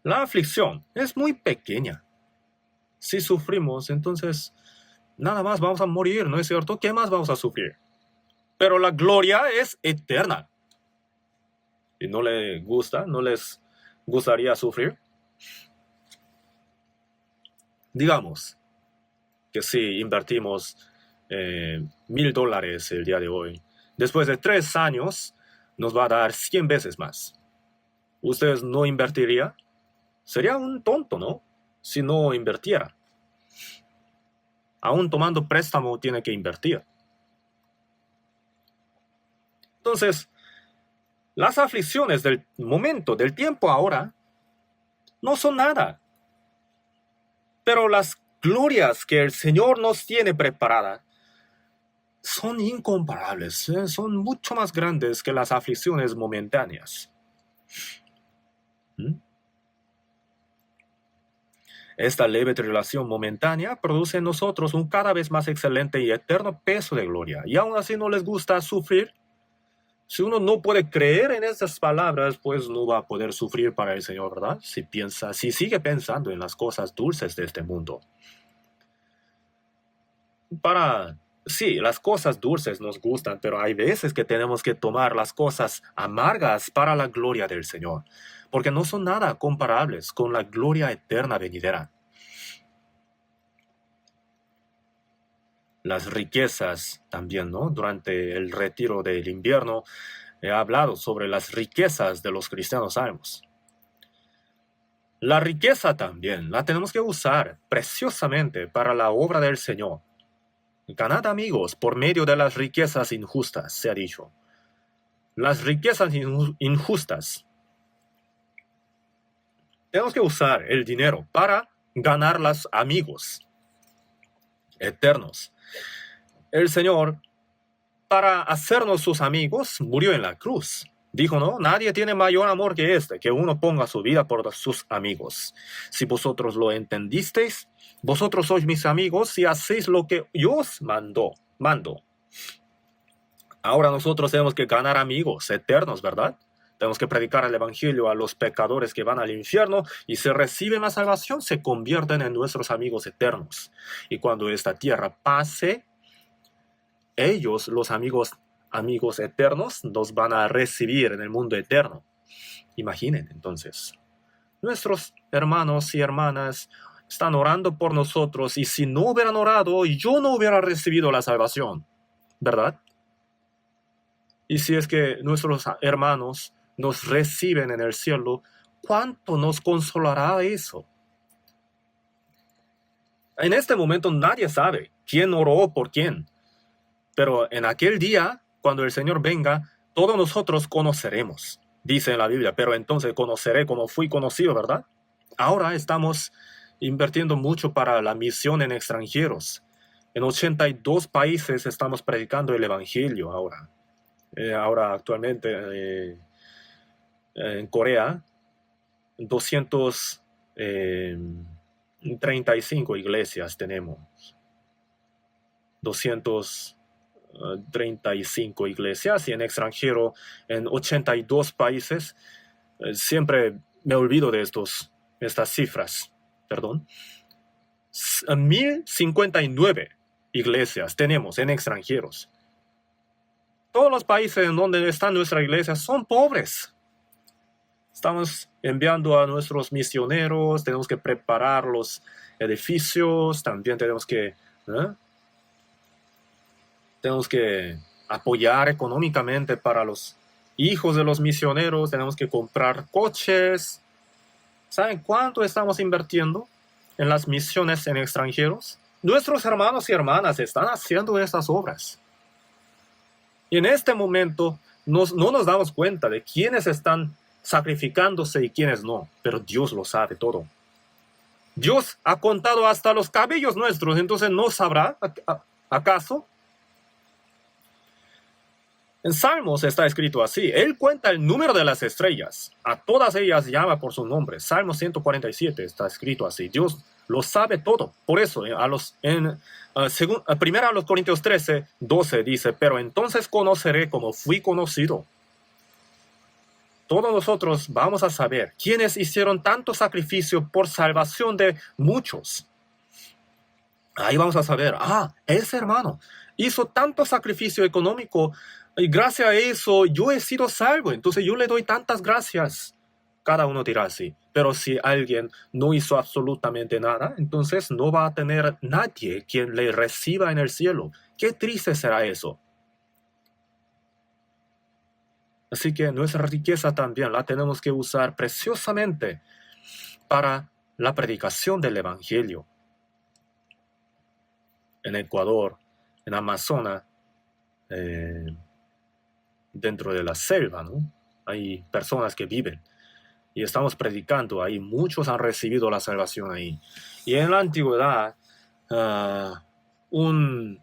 La aflicción es muy pequeña. Si sufrimos, entonces nada más vamos a morir, ¿no es cierto? ¿Qué más vamos a sufrir? Pero la gloria es eterna. ¿Y no les gusta? ¿No les gustaría sufrir? Digamos que si invertimos $1,000 el día de hoy, después de 3 años nos va a dar 100 veces más. ¿Ustedes no invertirían? Sería un tonto, ¿no? Si no invirtiera. Aún tomando préstamo tiene que invertir. Entonces, las aflicciones del momento, del tiempo ahora, no son nada. Pero las glorias que el Señor nos tiene preparadas son incomparables, son mucho más grandes que las aflicciones momentáneas. Esta leve tribulación momentánea produce en nosotros un cada vez más excelente y eterno peso de gloria. Y aún así no les gusta sufrir. Si uno no puede creer en estas palabras, pues no va a poder sufrir para el Señor, ¿verdad? Si sigue pensando en las cosas dulces de este mundo. Sí, las cosas dulces nos gustan, pero hay veces que tenemos que tomar las cosas amargas para la gloria del Señor, porque no son nada comparables con la gloria eterna venidera. Las riquezas también, ¿no? Durante el retiro del invierno he hablado sobre las riquezas de los cristianos salmos. La riqueza también la tenemos que usar preciosamente para la obra del Señor. Ganad amigos por medio de las riquezas injustas, se ha dicho. Las riquezas injustas. Tenemos que usar el dinero para ganar los amigos eternos. El Señor, para hacernos sus amigos, murió en la cruz. Dijo, ¿no? Nadie tiene mayor amor que que uno ponga su vida por sus amigos. Si vosotros lo entendisteis, vosotros sois mis amigos si hacéis lo que yo os mando. Ahora nosotros tenemos que ganar amigos eternos, ¿verdad? Tenemos que predicar el evangelio a los pecadores que van al infierno y si reciben la salvación se convierten en nuestros amigos eternos. Y cuando esta tierra pase, ellos, los amigos eternos, nos van a recibir en el mundo eterno. Imaginen entonces, nuestros hermanos y hermanas están orando por nosotros y si no hubieran orado, yo no hubiera recibido la salvación, ¿verdad? Y si es que nuestros hermanos nos reciben en el cielo, ¿cuánto nos consolará eso? En este momento nadie sabe quién oró por quién, pero en aquel día, cuando el Señor venga, todos nosotros conoceremos, dice en la Biblia, pero entonces conoceré como fui conocido, ¿verdad? Ahora estamos invirtiendo mucho para la misión en extranjeros. En 82 países estamos predicando el evangelio ahora. Ahora actualmente en Corea, 235 iglesias tenemos. 235 iglesias y en extranjero en 82 países. Siempre me olvido de estas cifras. Perdón. 1,059 iglesias tenemos en extranjeros. Todos los países en donde están nuestras iglesias son pobres. Estamos enviando a nuestros misioneros, tenemos que preparar los edificios, también tenemos que apoyar económicamente para los hijos de los misioneros, tenemos que comprar coches. ¿Saben cuánto estamos invirtiendo en las misiones en extranjeros? Nuestros hermanos y hermanas están haciendo esas obras. Y en este momento no nos damos cuenta de quiénes están sacrificándose y quiénes no, pero Dios lo sabe todo. Dios ha contado hasta los cabellos nuestros, entonces ¿no sabrá acaso? En Salmos está escrito así: Él cuenta el número de las estrellas, a todas ellas llama por su nombre. Salmo 147 está escrito así: Dios lo sabe todo. Por eso, primero a los Corintios 13, 12 dice: pero entonces conoceré como fui conocido. Todos nosotros vamos a saber quiénes hicieron tanto sacrificio por salvación de muchos. Ahí vamos a saber, ese hermano hizo tanto sacrificio económico y gracias a eso yo he sido salvo, entonces yo le doy tantas gracias. Cada uno dirá así, pero si alguien no hizo absolutamente nada, entonces no va a tener nadie quien le reciba en el cielo. Qué triste será eso. Así que nuestra riqueza también la tenemos que usar preciosamente para la predicación del Evangelio. En Ecuador, en Amazonas, dentro de la selva, ¿no? Hay personas que viven y estamos predicando ahí. Muchos han recibido la salvación ahí. Y en la antigüedad, un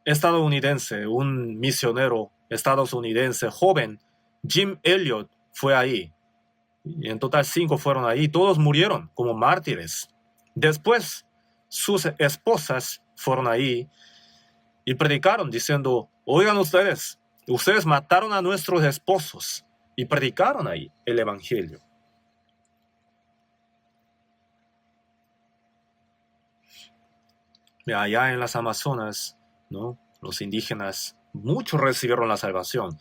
estadounidense, un misionero estadounidense joven, Jim Elliot, fue ahí. Y en total 5 fueron ahí. Todos murieron como mártires. Después, sus esposas fueron ahí y predicaron diciendo: oigan ustedes mataron a nuestros esposos, y predicaron ahí el Evangelio. Y allá en las Amazonas, ¿no? Los indígenas, muchos recibieron la salvación.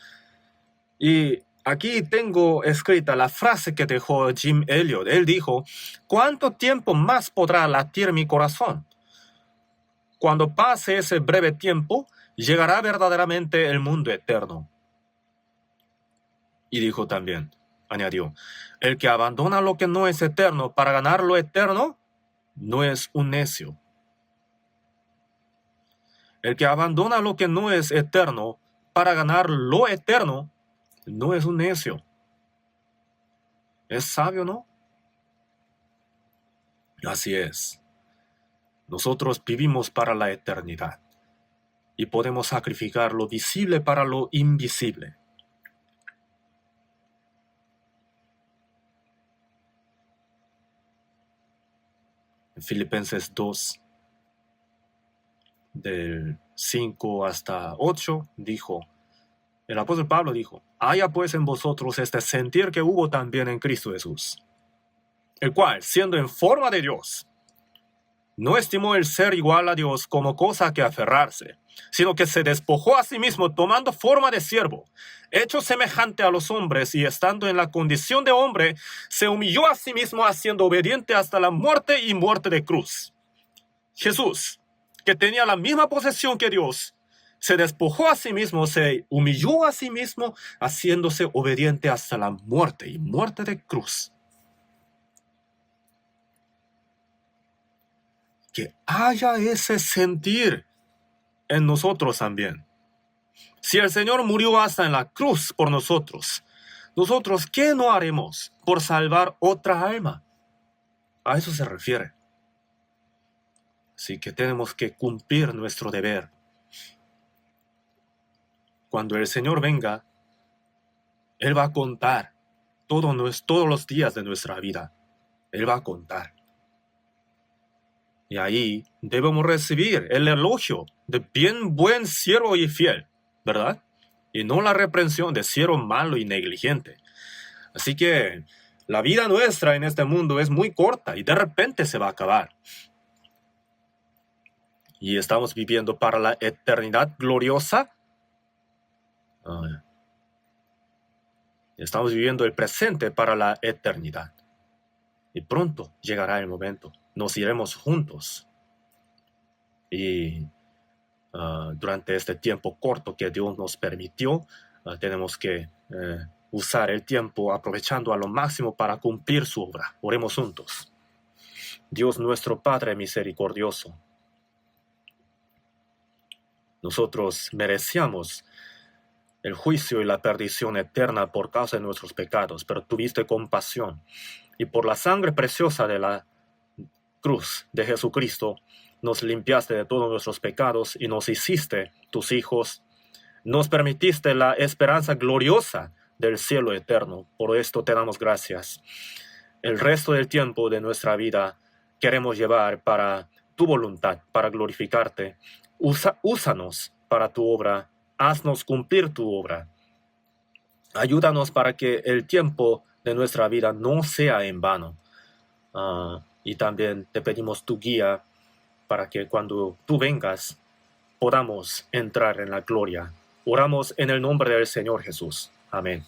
Y aquí tengo escrita la frase que dejó Jim Elliot. Él dijo: ¿cuánto tiempo más podrá latir mi corazón? Cuando pase ese breve tiempo, llegará verdaderamente el mundo eterno. Y dijo también, añadió: el que abandona lo que no es eterno para ganar lo eterno, no es un necio. El que abandona lo que no es eterno para ganar lo eterno, no es un necio. ¿Es sabio, no? Así es. Nosotros vivimos para la eternidad y podemos sacrificar lo visible para lo invisible. En Filipenses 2, del 5 hasta 8, el apóstol Pablo dijo: haya pues en vosotros este sentir que hubo también en Cristo Jesús, el cual, siendo en forma de Dios, no estimó el ser igual a Dios como cosa a que aferrarse, sino que se despojó a sí mismo tomando forma de siervo, hecho semejante a los hombres, y estando en la condición de hombre, se humilló a sí mismo, haciendo obediente hasta la muerte y muerte de cruz. Jesús, que tenía la misma posesión que Dios, se despojó a sí mismo, se humilló a sí mismo, haciéndose obediente hasta la muerte y muerte de cruz. Que haya ese sentir en nosotros también. Si el Señor murió hasta en la cruz por nosotros, ¿nosotros qué no haremos por salvar otra alma? A eso se refiere. Así que tenemos que cumplir nuestro deber. Cuando el Señor venga, Él va a contar todos los días de nuestra vida. Él va a contar. Y ahí debemos recibir el elogio de bien buen siervo y fiel, ¿verdad? Y no la reprensión de siervo malo y negligente. Así que la vida nuestra en este mundo es muy corta y de repente se va a acabar. Y estamos viviendo para la eternidad gloriosa. Estamos viviendo el presente para la eternidad. Y pronto llegará el momento. Nos iremos juntos. Y durante este tiempo corto que Dios nos permitió, tenemos que usar el tiempo aprovechando a lo máximo para cumplir su obra. Oremos juntos. Dios nuestro Padre misericordioso, nosotros merecíamos el juicio y la perdición eterna por causa de nuestros pecados, pero tuviste compasión. Y por la sangre preciosa de la cruz de Jesucristo, nos limpiaste de todos nuestros pecados y nos hiciste tus hijos. Nos permitiste la esperanza gloriosa del cielo eterno. Por esto te damos gracias. El resto del tiempo de nuestra vida queremos llevar para tu voluntad, para glorificarte. Úsanos para tu obra. Haznos cumplir tu obra. Ayúdanos para que el tiempo de nuestra vida no sea en vano. Y también te pedimos tu guía para que cuando tú vengas podamos entrar en la gloria. Oramos en el nombre del Señor Jesús. Amén.